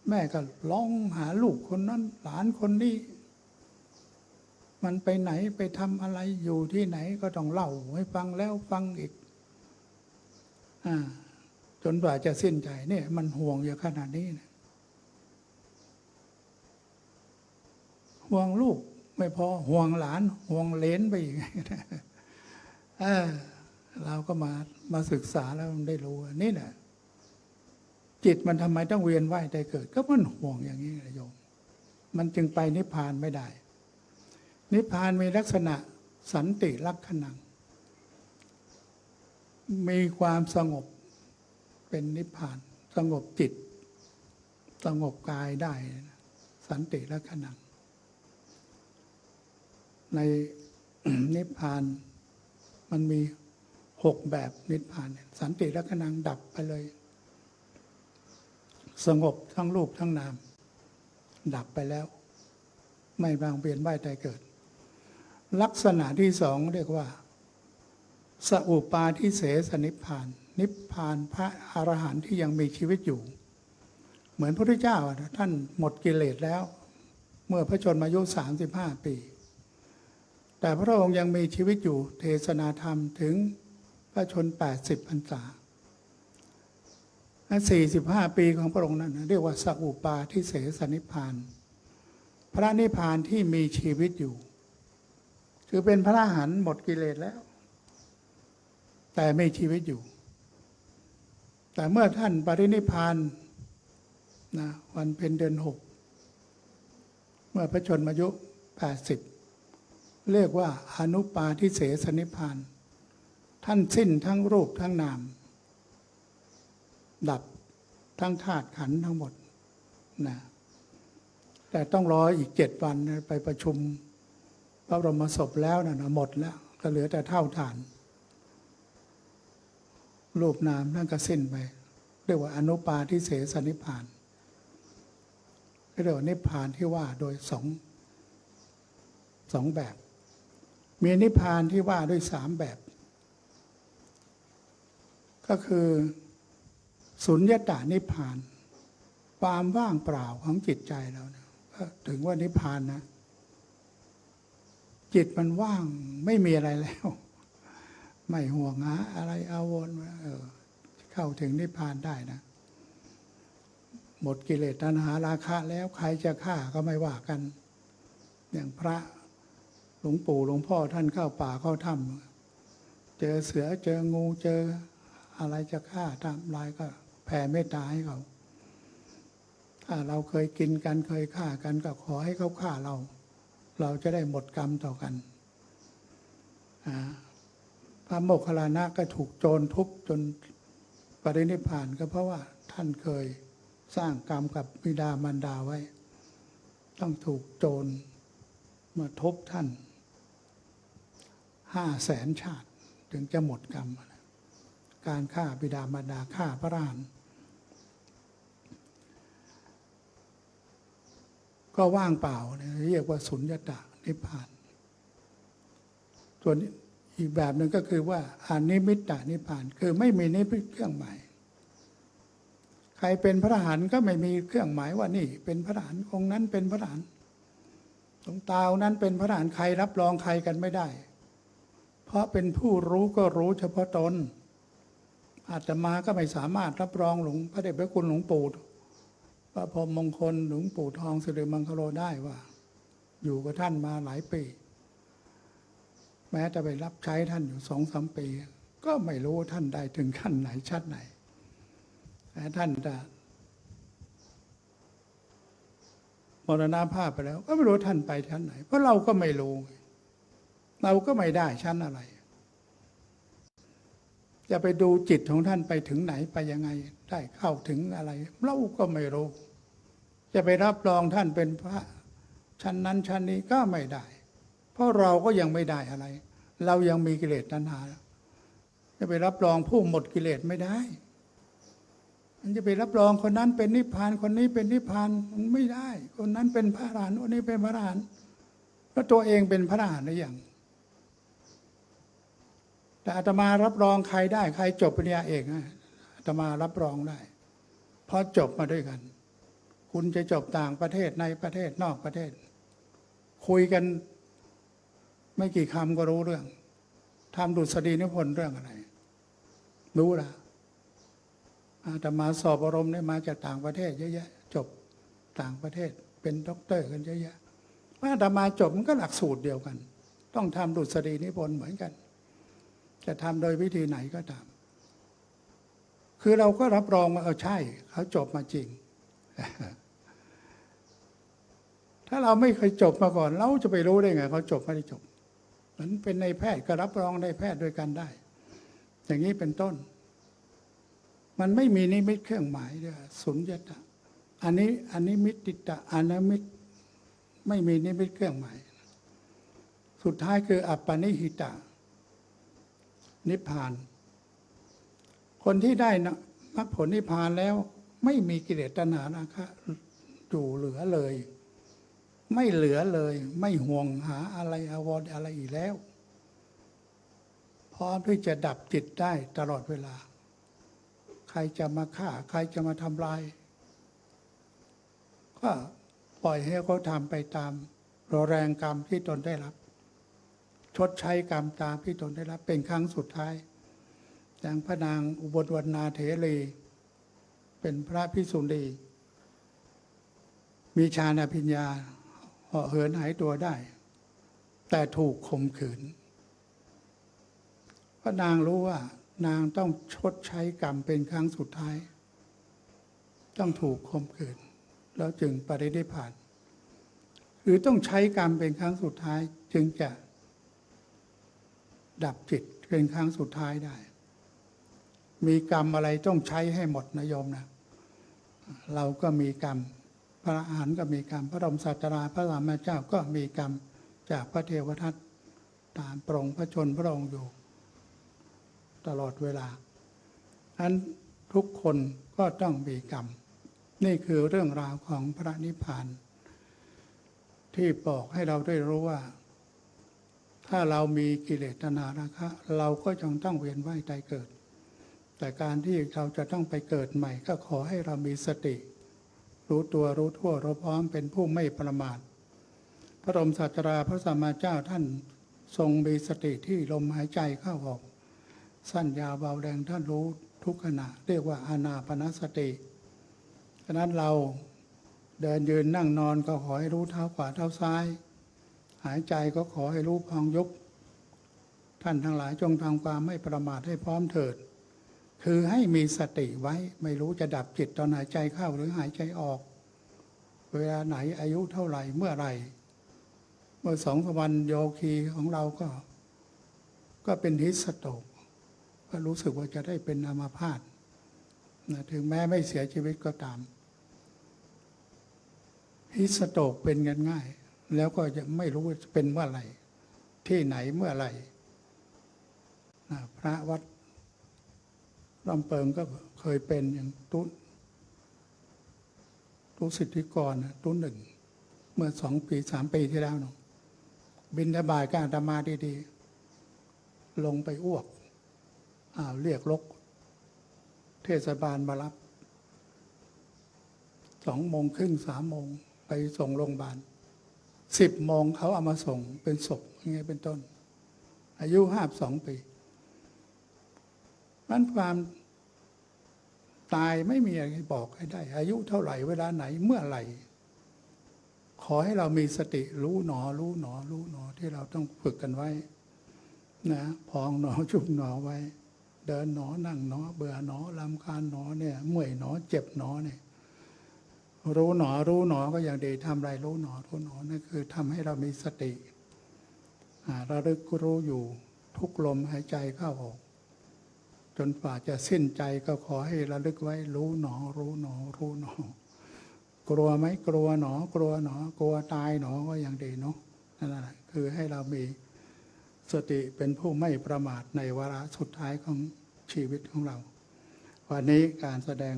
แม่ก็ร้องหาลูกคนนั้นหลานคนนี้มันไปไหนไปทำอะไรอยู่ที่ไหนก็ต้องเล่าให้ฟังแล้วฟังอีกจนกว่าจะสิ้นใจเนี่ยมันห่วงอยู่ขนาดนี้นะห่วงลูก ไม่พอห่วงหลานห่วงเหลนไปอีก เราก็มาศึกษาแล้วมันได้รู้ว่านี่แหละจิตมันทำไมต้องเวียนว่ายตายเกิด ก็มันห่วงอย่างนี้นะโยมมันจึงไปนิพพานไม่ได้ นิพพานมีลักษณะสันติลักขณังมีความสงบเป็นนิพพาน สงบจิต สงบกายได้สันติลักขณังใน นิพพานมันมี6แบบนิพพานสันติลักขณังดับไปเลย สงบทั้งรูปทั้งนาม ดับไปแล้ว ไม่บางเปลี่ยนว่ายตายเกิด ลักษณะที่สองเรียกว่าสอุปาทิเสสนิพพาน นิพพานพระอรหันต์ที่ยังมีชีวิตอยู่ เหมือนพระพุทธเจ้าท่านหมดกิเลสแล้ว เมื่อพระชนมายุ35 ปี แต่พระองค์ยังมีชีวิตอยู่เทศนาธรรมถึงพระชน80 พรรษา45 ปีของพระองค์นั้นเรียกว่าสอุปาทิเสสนิพพาน พระนิพพานที่มีชีวิตอยู่คือเป็นพระอรหันต์หมดกิเลสแล้ว แต่มีชีวิตอยู่ แต่เมื่อท่านปรินิพพานนะวันเพ็ญเดือน 6เมื่อพระชนมายุ80เรียกว่าอนุปาทิเสสนิพพาน ท่านสิ้นทั้งรูปทั้งนามดับทั้งธาตุขันธ์ทั้งหมดนะแต่ต้องรออีก7 วันไปประชุมพระบรมศพแล้วนะหมดแล้วก็เหลือแต่เท่าฐาน รูปนามนั่นก็สิ้นไปเรียกว่าอนุปาทิเสสนิพพานเรียกว่านิพพานที่ว่าโดยสองแบบ มีนิพพานที่ว่าด้วย3 แบบ ก็คือสุญญตานิพพาน ความว่างเปล่าของจิตใจเราเนี่ยถึงว่านิพพานนะจิตมันว่างไม่มีอะไรแล้ว ไม่ห่วงหาอะไรอาวรณ์เข้าถึงนิพพานได้นะหมดกิเลสตัณหาราคะแล้วใครจะฆ่าก็ไม่ว่ากัน อย่างพระหลวงปู่หลวงพ่อท่านเข้าป่าเข้าถ้ำเจอเสือเจองูเจออะไรจะฆ่าทำลายก็แผ่เมตตาให้เขาถ้าเราเคยกินกันเคยฆ่ากันก็ขอให้เขาฆ่าเราจะได้หมดกรรมต่อกันพระโมคคัลลานะก็ถูกโจรทุบจนปรินิพพานก็เพราะว่าท่านเคยสร้างกรรมกับบิดามารดาไว้ต้องถูกโจรมาทุบท่าน500,000 ชาติถึงจะหมดกรรมการฆ่าบิดามารดาฆ่าพระอรหันต์ก็ว่างเปล่าเรียกว่าสุญญตานิพพานส่วนอีกแบบหนึ่งก็คือว่าอนิมิตตานิพพานคือไม่มีนิมิตเครื่องหมายใครเป็นพระอรหันต์ก็ไม่มีเครื่องหมายว่านี่เป็นพระอรหันต์องค์นั้นเป็นพระอรหันต์หลวงตาองค์นั้นเป็นพระอรหันต์ใครรับรองใครกันไม่ได้เพราะเป็นผู้รู้ก็รู้เฉพาะตนอาตมาก็ไม่สามารถรับรองหลวงพระเดชพระคุณหลวงปู่พระพรหมมงคลหลวงปู่ทองสิริมังคโลได้ว่าอยู่กับท่านมาหลายปีแม้จะไปรับใช้ท่านอยู่2-3 ปีก็ไม่รู้ท่านได้ถึงขั้นไหนชั้นไหนแต่ท่านจะมรณภาพไปแล้วก็ไม่รู้ท่านไปชั้นไหนเพราะเราก็ไม่รู้เราก็ไม่ได้ชั้นอะไรจะไปดูจิตของท่านไปถึงไหนไปยังไงได้เข้าถึงอะไรเราก็ไม่รู้จะไปรับรองท่านเป็นพระชั้นนั้นชั้นนี้ก็ไม่ได้เพราะเราก็ยังไม่ได้อะไรเรายังมีกิเลสตัณหาจะไปรับรองผู้หมดกิเลสไม่ได้มันจะไปรับรองคนนั้นเป็นนิพพานคนนี้เป็นนิพพานมันไม่ได้คนนั้นเป็นพระอรหันต์คนนี้เป็นพระอรหันต์แล้วตัวเองเป็นพระอรหันต์หรือยังแต่อาตมารับรองใครได้ใครจบปริญญาเอกอาตมารับรองได้เพราะจบมาด้วยกันคุณจะจบต่างประเทศในประเทศนอกประเทศคุยกันไม่กี่คำก็รู้เรื่องทำดุษฎีนิพนธ์เรื่องอะไรรู้ละอาตมาสอบอารมณ์ได้มาจากต่างประเทศเยอะแยะจบต่างประเทศเป็นด็อกเตอร์กันเยอะแยะ ว่าอาตมาจบมันก็หลักสูตรเดียวกัน ต้องทำดุษฎีนิพนธ์เหมือนกัน จะทำโดยวิธีไหนก็ตามคือเราก็รับรองว่าใช่เขาจบมาจริง ถ้าเราไม่เคยจบมาก่อนเราจะไปรู้ได้ไงเขาจบไม่ได้จบเหมือนเป็นในแพทย์ก็รับรองในแพทย์ด้วยกันได้ อย่างนี้เป็นต้น มันไม่มีนิมิตเครื่องหมายด้วยสุญญตาอันนี้มิตติตะอนามิตไม่มีนิมิตเครื่องหมายสุดท้ายคืออัปปนิหิตะนิพพานคนที่ได้มรรคผลนิพพานแล้วไม่มีกิเลสตัณหาราคะอยู่เหลือเลย ไม่เหลือเลย ไม่ห่วงหาอะไรอาวรณ์อะไรอีกแล้วพร้อมที่จะดับจิตได้ตลอดเวลาใครจะมาฆ่าใครจะมาทำลายก็ปล่อยให้เขาทำไปตามแรงกรรมที่ตนได้รับชดใช้กรรมตามที่ตนได้รับเป็นครั้งสุดท้ายอย่างพระนางอุบลวรรณาเถรีเป็นพระภิกษุณีมีฌานอภิญญาเหาะเหินหายตัวได้ แต่ถูกข่มขืนพระนางรู้ว่านางต้องชดใช้กรรมเป็นครั้งสุดท้ายต้องถูกข่มขืนแล้วจึงปรินิพพานหรือต้องใช้กรรมเป็นครั้งสุดท้ายจึงจะดับจิตเป็นครั้งสุดท้ายได้มีกรรมอะไรต้องใช้ให้หมดนะโยมนะเราก็มีกรรมพระอรหันต์ก็มีกรรมพระบรมศาสดาพระสัมมาสัมพุทธเจ้าก็มีกรรมจากพระเทวทัตตามปรงพระชนพระองค์อยู่ตลอดเวลาอันทุกคนก็ต้องมีกรรมนี่คือเรื่องราวของพระนิพพานที่บอกให้เราได้รู้ว่าถ้าเรามีกิเลสตัณหาราคะเราก็จงต้องเวียนว่ายตายเกิดแต่การที่เราจะต้องไปเกิดใหม่ก็ขอให้เรามีสติรู้ตัวรู้ทั่วรู้พร้อมเป็นผู้ไม่ประมาทพระบรมศาสดาพระสัมมาสัมพุทธเจ้าท่านทรงมีสติที่ลมหายใจเข้าออกสั้นยาวเบาแรงท่านรู้ทุกขณะเรียกว่าอานาปานสติฉะนั้นเราเดินยืนนั่งนอนก็ขอให้รู้เท้าขวาเท้าซ้ายหายใจก็ขอให้รู้พองยุบท่านทั้งหลายจงทำความไม่ประมาทให้พร้อมเถิดคือให้มีสติไว้ไม่รู้จะดับจิตตอนหายใจเข้าหรือหายใจออกเวลาไหนอายุเท่าไหร่เมื่อไหร่เมื่อ2 วันโยคีของเราก็เป็นฮิสโตรกก็รู้สึกว่าจะได้เป็นอัมพาตถึงแม้ไม่เสียชีวิตก็ตามฮิสโตรกเป็นกันง่ายแล้วก็จะไม่รู้เป็นเมื่อไหร่ที่ไหนเมื่อไหร่พระวัดลำเปิงก็เคยเป็นอย่างตุ้สิทธิกรตุ้หนึ่งเมื่อ2 ปี3 ปีที่แล้วเนาะบิณฑบาตก็อาตมาดีๆลงไปอ้วกเรียกรถเทศบาลมารับ2 โมงครึ่ง3 โมงไปส่งโรงพยาบาล10 โมงเขาเอามาส่งเป็นศพอย่างเงี้ยเป็นต้นอายุ52 ปีนั้นความตายไม่มีอะไรบอกให้ได้อายุเท่าไหร่เวลาไหนเมื่อไหร่ขอให้เรามีสติรู้หนอรู้หนอรู้หนอที่เราต้องฝึกกันไว้นะพองหนอชุบหนอไว้เดินหนอนั่งหนอเบื่อหนอรำคาญหนอเนี่ยเมื่อยหนอเจ็บหนอเนี่ยรู้หนอรู้หนอก็อย่างดีทำอะไรรู้หนอรู้หนอนั่นคือทำให้เรามีสติระลึกรู้อยู่ทุกลมหายใจเข้าออกจนกว่าจะสิ้นใจก็ขอให้ระลึกไว้รู้หนอรู้หนอรู้หนอกลัวไหมกลัวหนอกลัวหนอกลัวตายหนอก็อย่างดีเนาะนั่นแหละคือให้เรามีสติเป็นผู้ไม่ประมาทในวาระสุดท้ายของชีวิตของเราวันนี้การแสดง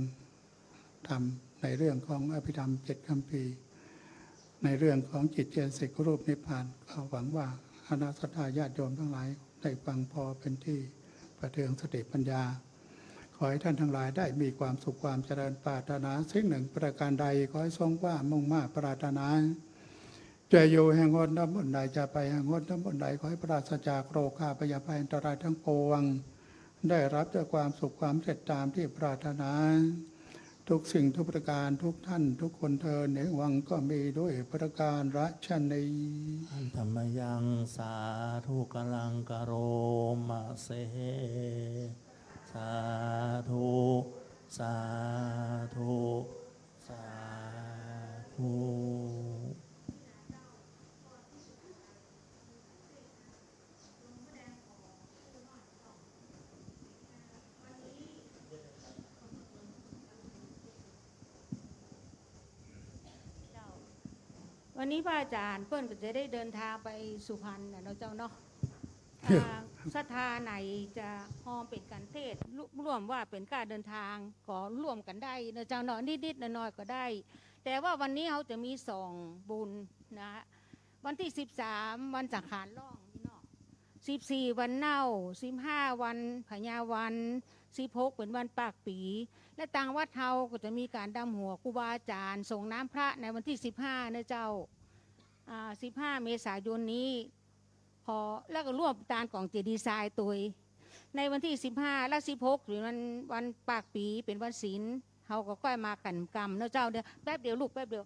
ธรรมในเรื่องของอภิธรรม7 คัมภีร์ในเรื่องของจิตเจตสิกรูปนิพพานก็หวังว่าคณะสัตยาญาติโยมทั้งหลายได้ฟังพอเป็นที่ประเทืองสติปัญญาขอให้ท่านทั้งหลายได้มีความสุขความเจริญปรารถนาสิ่งหนึ่งประการใดขอให้ทรงว่ามุ่งมาปรารถนาจะอยู่แห่งหนน้ำบนใดจะไปแห่งหนน้ำบนใดขอให้ปราศจากโรคาพยาภัยอันตรายทั้งปวงได้รับด้วยความสุขความเสร็จตามที่ปรารถนา ทุกสิ่งทุกประการทุกท่านทุกคนเธอในวังก็มีด้วยประการรัชนี ธรรมยังสาธุกลังกโรมะเสสาธุสาธุสาธุ วันนี้พระอาจารย์เปิ้ลก็จะได้เดินทางไปสุพรรณนะเนาะเจ้าเนาะศรัทธาไหนจะพอมเป็นการเทศร่วมว่าเป็นการเดินทางก็ร่วมกันได้นะเจ้าเนาะนิดๆน้อยๆก็ได้ แต่ว่าวันนี้เขาจะมี2 บุญนะวันที่13วันสังขารล่องนี่เนาะ14วันเน่า15วันพญาวัน16เป็นวันปากปีและต่างวัดเฮาก็จะมีการดำหัวครูบาอาจารย์ส่งน้ำพระในวันที่15นะเจ้า15เมษายนนี้พอแล้วก็ร่วมตานของเจดีย์ทรายตัวในวันที่15และ16หรือวันปากปีเป็นวันศีลเฮาก็ค่อยมากันกรรมนะเจ้าเดี๋ยวแป๊บเดียวลูกแป๊บเดียว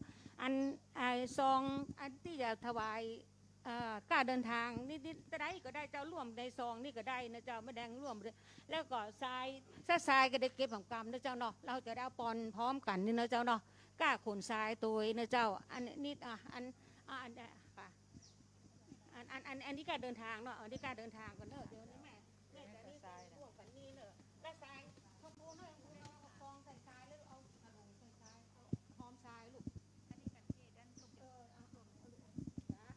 ซองอันที่จะถวายกล้าเดินทางนิดๆได้ก็ได้เจ้าร่วมในซองนี่ก็ได้นะเจ้าไม่แดงร่วมเลยแล้วก็ทรายถ้าทรายก็ได้เก็บของกรรมนะเจ้าเนาะเราจะได้ปอนพร้อมกันนี่นะเจ้าเนาะกล้าขนทรายตัวนะเจ้าอันนี้อันนี้การเดินทางเนาะอันนี้การเดินทางกันเนอะเดี๋ยวนี้แม่จะได้ร่วมกันนี่เนอะและทรายเขาพูดเลยเอาฟองใส่ทรายแล้วเอาลงใส่ทรายเอาหอมทรายลูกอันนี้กันเทด้านลูกเอานะ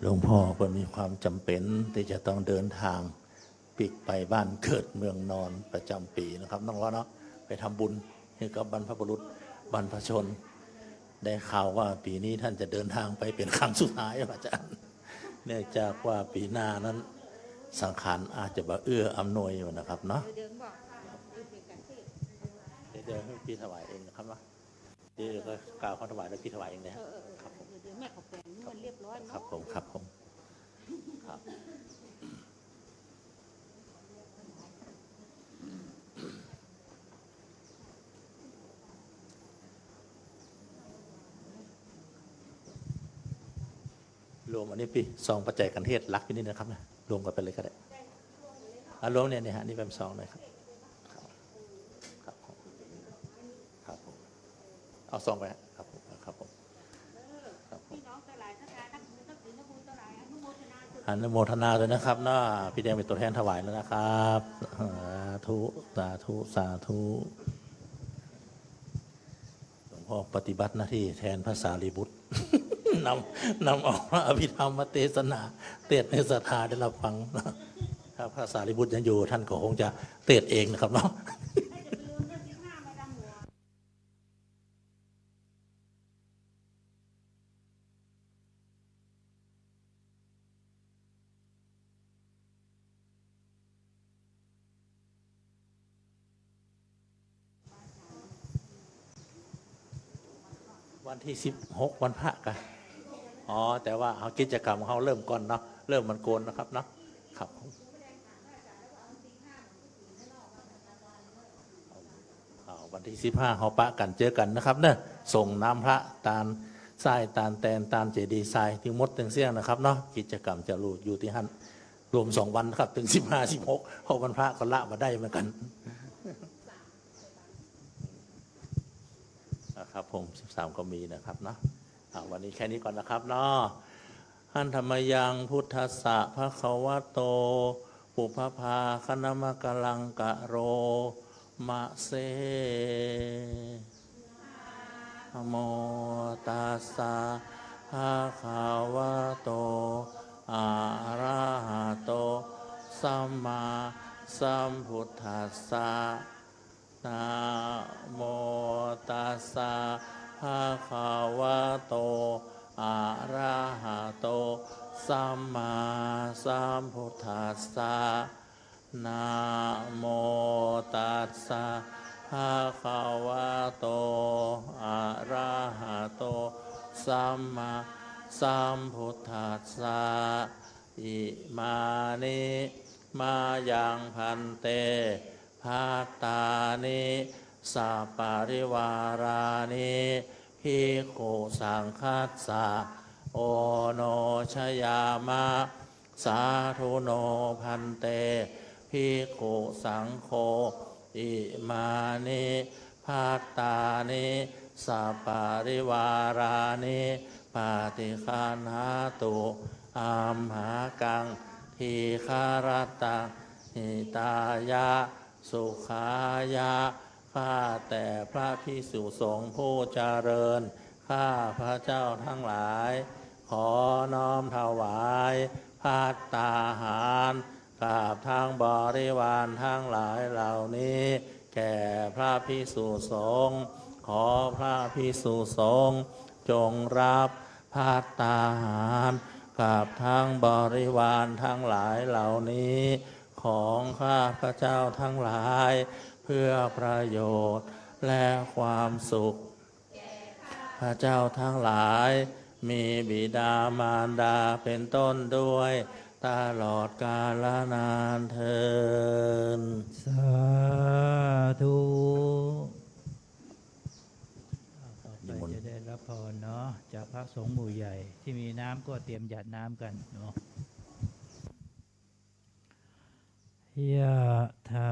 หลวงพ่อก็มีความจำเป็นที่จะต้องเดินทางปิกไปบ้านเกิดเมืองนอนประจำปีนะครับน้องว่าเนาะไปทำบุญให้กับบรรพบุรุษบรรพชนได้ข่าวว่าปีนี้ท่านจะเดินทางไปเป็นครั้งสุดท้ายอาจารย์เนื่องจากว่าปีหน้านั้นสังขารอาจจะเอื้ออำนวยอยู่นะครับเนาะ เดินบอกเป็นการเทศ เดี๋ยวให้พี่ถวายเองนะครับว่าเดี๋ยวก็กล่าวขอถวายแล้วพี่ถวายเองนะคเออรับผม เดี๋ยวแม่ขอแปลงนี่มันเรียบร้อย ครั เนาะ บผมครับผมครับรวมอันนี้พี่ซองปัจจัยกันเทศรักพี่นี่นะครับนะรวมกันไปเลยก็ได้รวมเนี่ยฮะนี่เป็นซองเลยครับครับผมครับผมเอาซองไปครับผมครับผมครับผม พี่น้องตลาดนักการนักบุญนักศิลป์นักบุญตลาดอนุโมทนา อนุโมทนาเลยนะครับนะพี่แดงเป็นตัวแทนถวายแล้วนะครับสาธุสาธุสาธุหลวงพ่อปฏิบัติหน้าที่แทนพระสารีบุตร นำเอาพระอภิธรรมมาเทศนาเทศในศรัทธาได้รับฟังถ้าพระสารีบุตรยังอยู่ท่านก็คงจะเทศเองนะครับเนาะ วันที่16วันพระกันอ๋อแต่ว่าเอากิจกรรมเขาเริ่มก่อนเนาะเริ่มมันโกนนะครับเนาะครับวันที่15เขาปะกันเจอกันนะครับเนอะส่งน้ำพระตาลทรายตาลแตนตาลเจดีย์ทรายถึงมดถึงเสี่ยงนะครับเนาะกิจกรรมจะรู้อยู่ที่หันรวม2วันครับถึง15 16เพราะวันพระก็ละมาได้เหมือนกันนะครับผม13ก็มีนะครับเนาะวันนี้แค่นี้ก่อนนะครับเนาะหันธรรมยังพุทธัสสะภะคะวะโตปุพพาคณมะกะลังกะโรมะเซนะโมตัสสะภะคะวะโตอะระหะโตสัมมาสัมพุทธัสสะนะโมตัสสะภะคะวะโตอะระหะโตสัมมาสัมพุทธัสสะนะโมตัสสะภะคะวะโตอะระหะโตสัมมาสัมพุทธัสสะอิมานิมายังพันเตภัตตานิสัปปะริวารานิภิกขุสังคัสสะโอโนชยามะสาธุโนพันเตภิกขุสังโฆอิมานิภัตตานิสัปปะริวารานิปาติคันหาตุอัมหากังทีฆารตังหิตายะสุขายะข้าแต่พระภิกษุสงฆ์ผู้เจริญข้าพระเจ้าทั้งหลายขอน้อมถวายภัตตาหารกับทางบริวารทั้งหลายเหล่านี้แก่พระภิกษุสงฆ์ขอพระภิกษุสงฆ์จงรับภัตตาหารกับทั้งบริวารทั้งหลายเหล่านี้ของข้าพระเจ้าทั้งหลายเพื่อประโยชน์และความสุขพระเจ้าทั้งหลายมีบิดามารดาเป็นต้นด้วยตลอดกาลนานเทินสาธุต่อไปจะได้รับพรเนาะจากพระสงฆ์หมู่ใหญ่ที่มีน้ำก็เตรียมหยาดน้ำกันเนาะยะถา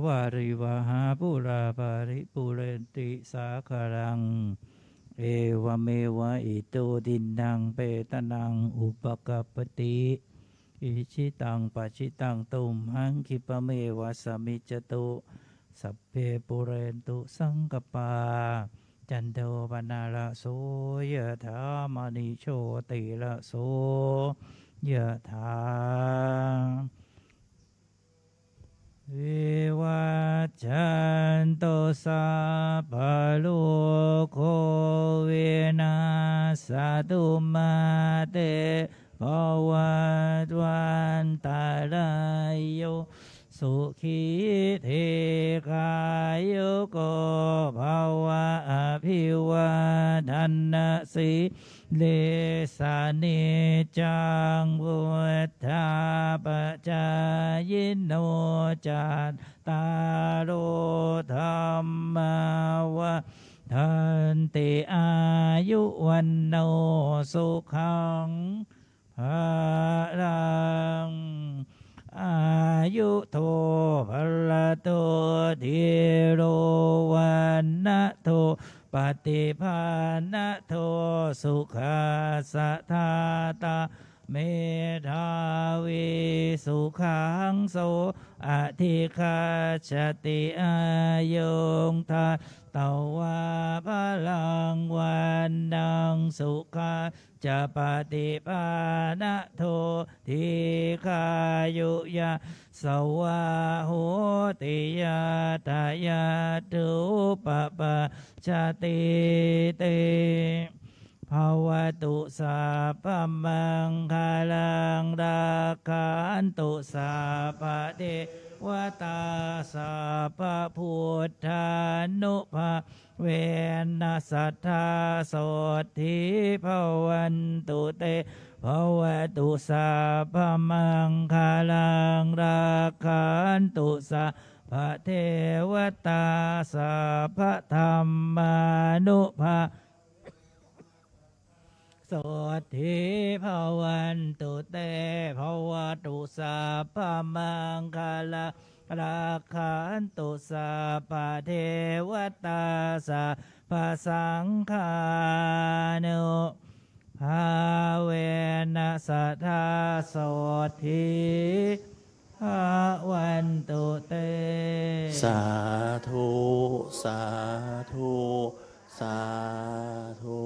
วาริวหาปุราปาริปุเรนติสาคารังเอวเมวะอิโตดินนังเปตนังอุปกัปปติอิชิตังปัชิตังตุมหังคิปะเมวะสมิจจตุสัพเพปุเรนตุสังกปาจันโทปนาละโสยะถามณิโชติละโสยะถาวิวัจจันโตสัพพะโลกโควินาศตุมาเตภวัตวันตรายโยสุขีเทกายโยโกภวะอภิวาทันสีเลสานิจังวุฒาปจายโนจัตตารโอธรรมวะทันติอายุวันโนสุขังภะลังอายุโทภละโตทิโรวันนะโทปฏิภาณโทสุขาสัทธาตาเมธาวิสุขังโสอธิคาชติอายุงทาตวาพลังวันดังสุขาจะปฏิภาณโททิคายุยาสวาโหติยาตายาตุปปะชาติเตภาวตุสัพพมังคลังรักขันตุสัพพะเทว วตาสัพพะพุทธานุภาเวนัสสัทธาโสทิภวันตุเตภวตุสัพพมังคลังรักขันตุสัพพะเทวตาสัพพะธรรมานุภาโสทิภวันตุเตภวตุสัพพมังคลังรักขันตุสัพพะเทวตาสัพพะสังฆานุภาเวนัสสัทธาโสทิภวันตุเต สาธุสาธุสาธุ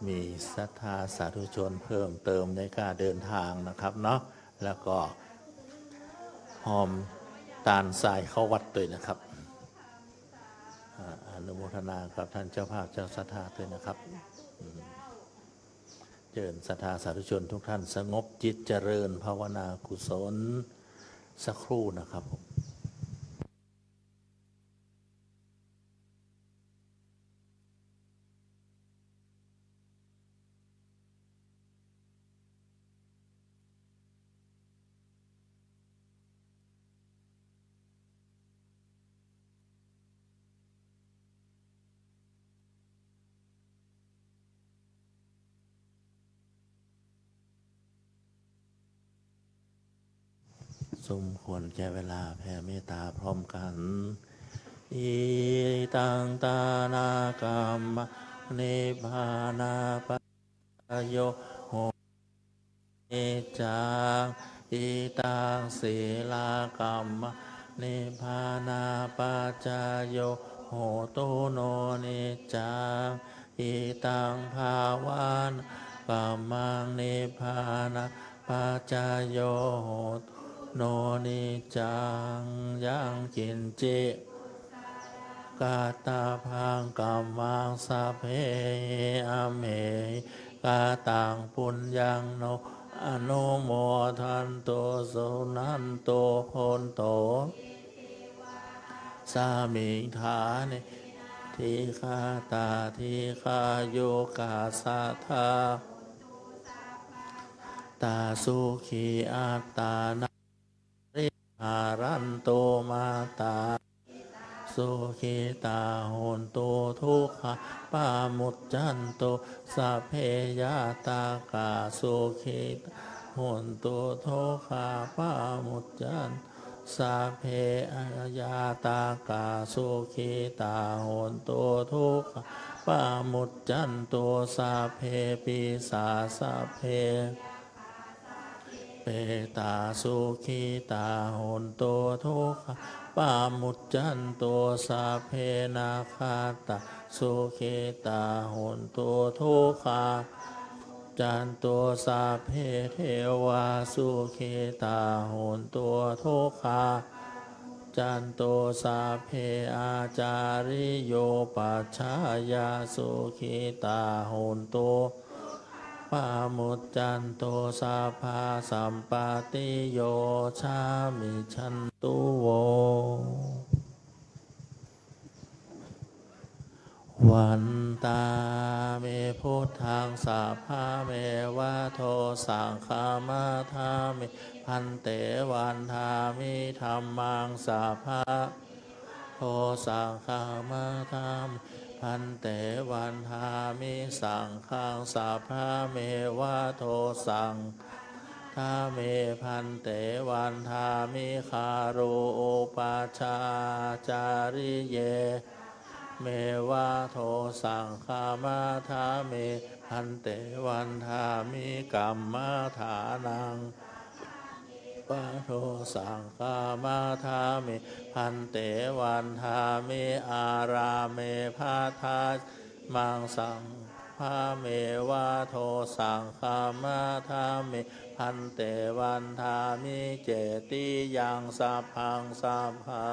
มีศรัทธาสาธุชนเพิ่มเติมในการเดินทางนะครับเนาะแล้วก็หอมตาลทรายเข้าวัดด้วยนะครับอนุโมทนากับท่านเจ้าภาพเจ้าศรัทธาด้วยนะครับเจริญศรัทธาสาธุชนทุกท่านสงบจิตเจริญภาวนากุศลสักครู่นะครับผมสมควรแก่เวลาแผ่เมตตาพร้อมกันอิตังตานากรรมนิพพานาปัจโยโหนิจังอิตังศีลากรรมนิพพานาปัจจโยโหตุโนนิจังอิตังภาวานกัมมังนิพพานาปัจจโยโหตุโนนิจังยังกินจิกาตาพังกัมมังสัพเพอเมกาตังปุญญังโนอนุโมทันโตสุนันโตโพนโตสามิงฐานิทีฆาตาทีฆาโยกาสัทธาตาสุขีอัตตานาริหารันโตมาตาสุขิตาโหนโตทุกขปามุจจันโตสัพเพยาตากาสุขิตาโหนโตทุกขปามุจจันสัพเพยาตากาสุขิตาโหนโตทุกขปามุจจันโตสัพเพปิสาสัพเพเปตาสุขิตาโหนโตทุกขปามุจจันโตสัพเพนาคาตาสุขิตาโหนโตทุกขาจันโตสัพเพเทวาสุขิตาโหนโตทุกขาจันโตสัพเพอาจาริโยปัชฌายาสุขิตาโหนโตปามุจจันโตสัพพะสัมปติโยชามิชันตุโววันตาเมพุทธังสัพพะเมวะโทสังฆามาธามิพันเตวันธามิธัมมังสัพพะโทสังฆามาธามิพันเตวันธามิสังฆังสัพพะเมวะโทสังฆาเมพันเตวันธามิคารุอุปัชฌาจาริเยเมวะโทสังฆามาธามิพันเตวันธามิกัมมาฐานังปะโทสังฆามาธามิพันเตวันธามิอาราเมภาทามังสังฆาเมวะโทสังฆามาธามิพันเตวันธามิเจติยังสัพพังสัพพะ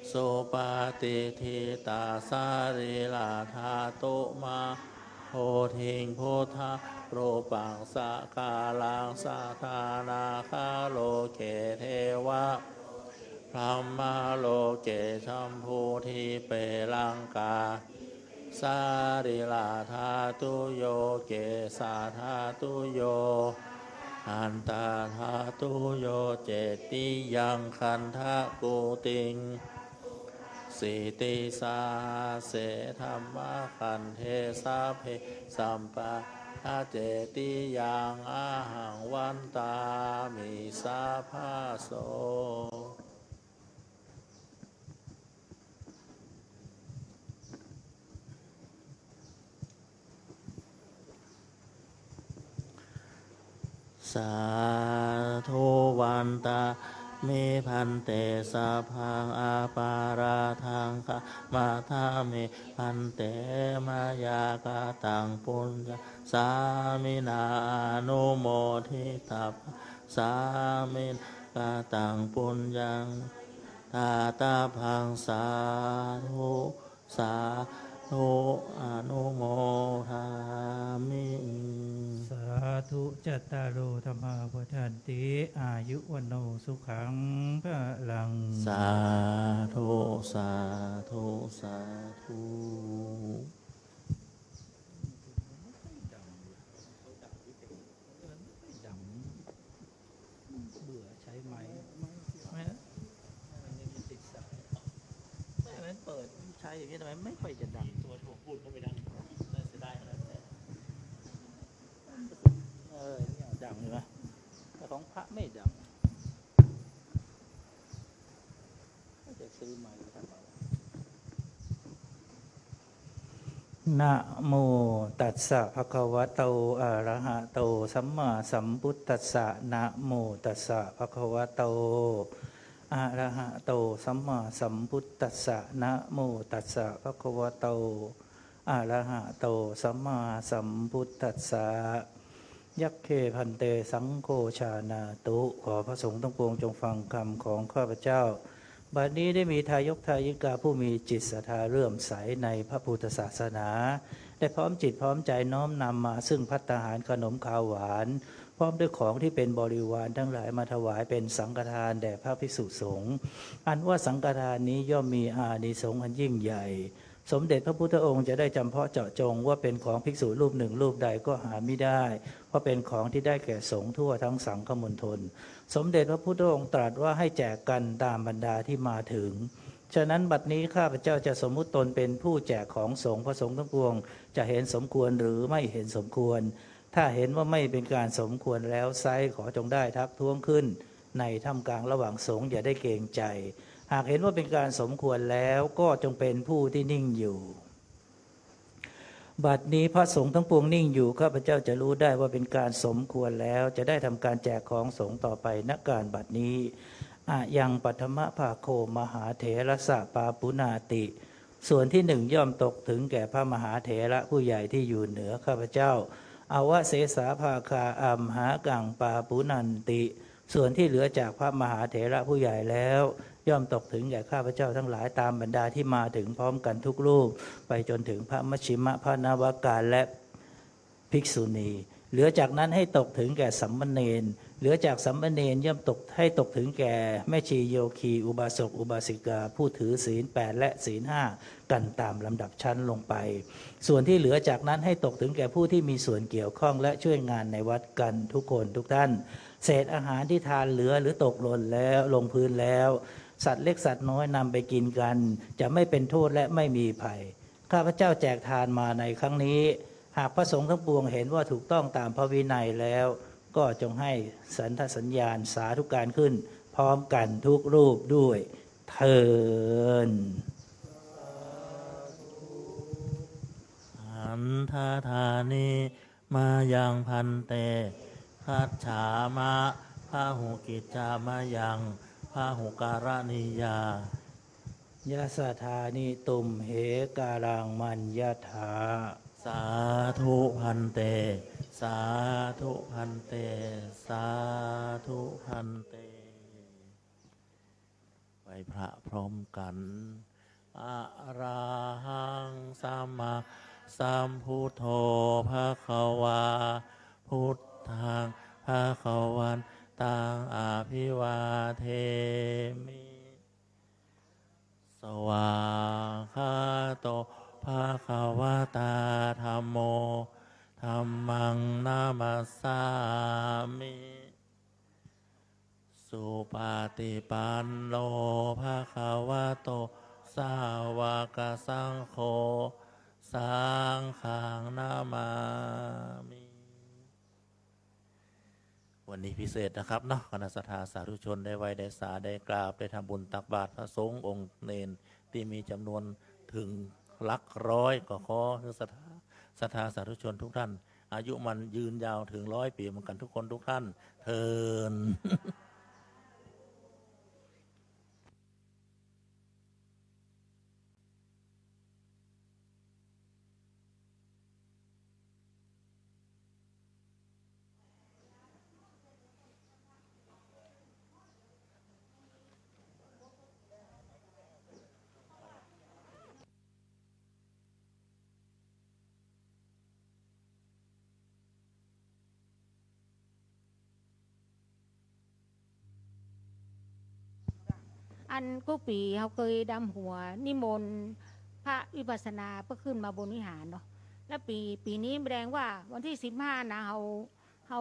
สุปฏิทิตาสาริลาธาตุมาโพธิงพุทธะโปรปังสะกาลังสาธานาคาโลเกเทวะพระมาโลเกชัมพูทิเปลังกาสาริลาธาตุโยเกสาธาตุโยอันตาธาตุโยเจติยังคันทะกูติงสิติสาเสธรรมคันเทสาเพสัมปะอาเจติยังอาหังวันตามิสาภาโสสาธุวันตาเมพันเตสะพังอาปาราทังคะมาทาเมพันเตมายากาตังปุญญาสามินานุโมทิตาสามินกาตังปุญญังตาตาพังสาธุสาธุอนุโมทามิ สาธุจัตตารโอธรรมาวัฏันติอายุวันโนสุขังพลัง สาธุสาธุสาธุ ดังเบื่อใช้ไหมไม่ติดสายไม่เปิดใช้อย่างนี้ทำไมไม่ค่อยจะดัง ตัวที่ผมพูดก็ไม่ดังน่าเสียดายขนาดนี้ เนี่ยดังใช่ไหมแต่ของพระไม่ดังจะซื้อใหม่ทำไมนะโมตัสสะภะคะวะโตอะระหะโตสัมมาสัมพุทธัสสะนะโมตัสสะภะคะวะโตอะระหะโตสัมมาสัมพุทธัสสะนะโมตัสสะภะคะวะโตอะระหะโตสัมมาสัมพุทธัสสะยัคเคพันเตสังโฆชานาตุขอพระสงฆ์ทั้งปวงจงฟังคำของข้าพเจ้าบัดนี้ได้มีทายกทายิกาผู้มีจิตศรัทธาเลื่อมใสในพระพุทธศาสนาได้พร้อมจิตพร้อมใจน้อมนำมาซึ่งภัตตาหารขนมข้าวหวานพร้อมด้วยของที่เป็นบริวารทั้งหลายมาถวายเป็นสังฆทานแด่พระภิกษุสงฆ์อันว่าสังฆทานนี้ย่อมมีอานิสงส์อันยิ่งใหญ่สมเด็จพระพุทธองค์จะได้จำเพาะเจาะจงว่าเป็นของภิกษุรูปหนึ่งรูปใดก็หาไม่ได้เพราะเป็นของที่ได้แก่สงฆ์ทั่วทั้งสังฆมณฑลสมเด็จพระพุทธองค์ตรัสว่าให้แจกกันตามบรรดาที่มาถึงฉะนั้นบัดนี้ข้าพเจ้าจะสมมุติตนเป็นผู้แจกของสงฆ์พระสงฆ์ทั้งปวงจะเห็นสมควรหรือไม่เห็นสมควรถ้าเห็นว่าไม่เป็นการสมควรแล้วไซร้ขอจงได้ทักท้วงขึ้นในท่ามกลางระหว่างสงฆ์อย่าได้เกรงใจหากเห็นว่าเป็นการสมควรแล้วก็จงเป็นผู้ที่นิ่งอยู่บัดนี้พระสงฆ์ทั้งปวงนิ่งอยู่ข้าพเจ้าจะรู้ได้ว่าเป็นการสมควรแล้วจะได้ทำการแจกของสงฆ์ต่อไปณการบัดนี้ยังปัทมภาโคมหาเถรสะปาปุนาติส่วนที่หนึ่งย่อมตกถึงแก่พระมหาเถระผู้ใหญ่ที่อยู่เหนือข้าพเจ้าอาวเสสาภาคาอัมหากังปาปุนันติส่วนที่เหลือจากพระมหาเถระผู้ใหญ่แล้วย่อมตกถึงแก่ข้าพเจ้าทั้งหลายตามบรรดาที่มาถึงพร้อมกันทุกรูปไปจนถึงพระมัชชิมะพระนวากาและภิกษุณีเหลือจากนั้นให้ตกถึงแก่สัมมเนรเหลือจากสัมมเนรย่อมตกให้ตกถึงแก่แม่ชีโยคีอุบาสกอุบาสิกาผู้ถือศีล8และศีล5กันตามลำดับชั้นลงไปส่วนที่เหลือจากนั้นให้ตกถึงแก่ผู้ที่มีส่วนเกี่ยวข้องและช่วยงานในวัดกันทุกคนทุกท่านเศษอาหารที่ทานเหลือหรือตกหล่นแล้วลงพื้นแล้วสัตว์เล็กสัตว์น้อยนำไปกินกันจะไม่เป็นโทษและไม่มีภัยข้าพเจ้าแจกทานมาในครั้งนี้หากพระสงฆ์ทั้งปวงเห็นว่าถูกต้องตามพระวินัยแล้วก็จงให้สันทสัญญาณสาธุการขึ้นพร้อมกันทุกรูปด้วยเทินอันทธานีมายังพันเตคัจฉามะพาหุกิจจามายังพาหุการณิยายะสถานิตุมเหการังมัญญาถาสาธุพันเตสาธุพันเตสาธุพันเตไป พระพร้อมกันอะระหังสัมมาสัมพุทโธภะคะวาพุทธังภะคะวันตังอาภิวาเทมิสวากขาโตภะคะวะตาธัมโมธัมมังนามัสสามิสุปฏิปันโนภะคะวะโตสาวกสังโฆสังฆังนามามิ วันนี้พิเศษนะครับเนาะคณะสัตยาสาธุชนได้ไหว้ได้สาได้กราบได้ทำบุญตักบาตรพระสงฆ์องค์เนนที่มีจำนวนถึงหลักร้อยก็ขอให้ศรัทธาสาธุชนทุกท่าน อายุมันยืนยาวถึง100 ปีเหมือนกันทุกคนทุกท่านเทิน อันกูปีเขาเคยดำหัวนิมนต์พระวิปัสสนาเพื่อขึ้นมาบนวิหารเนาะแล้วปีนี้แสดงว่าวันที่15นะเขา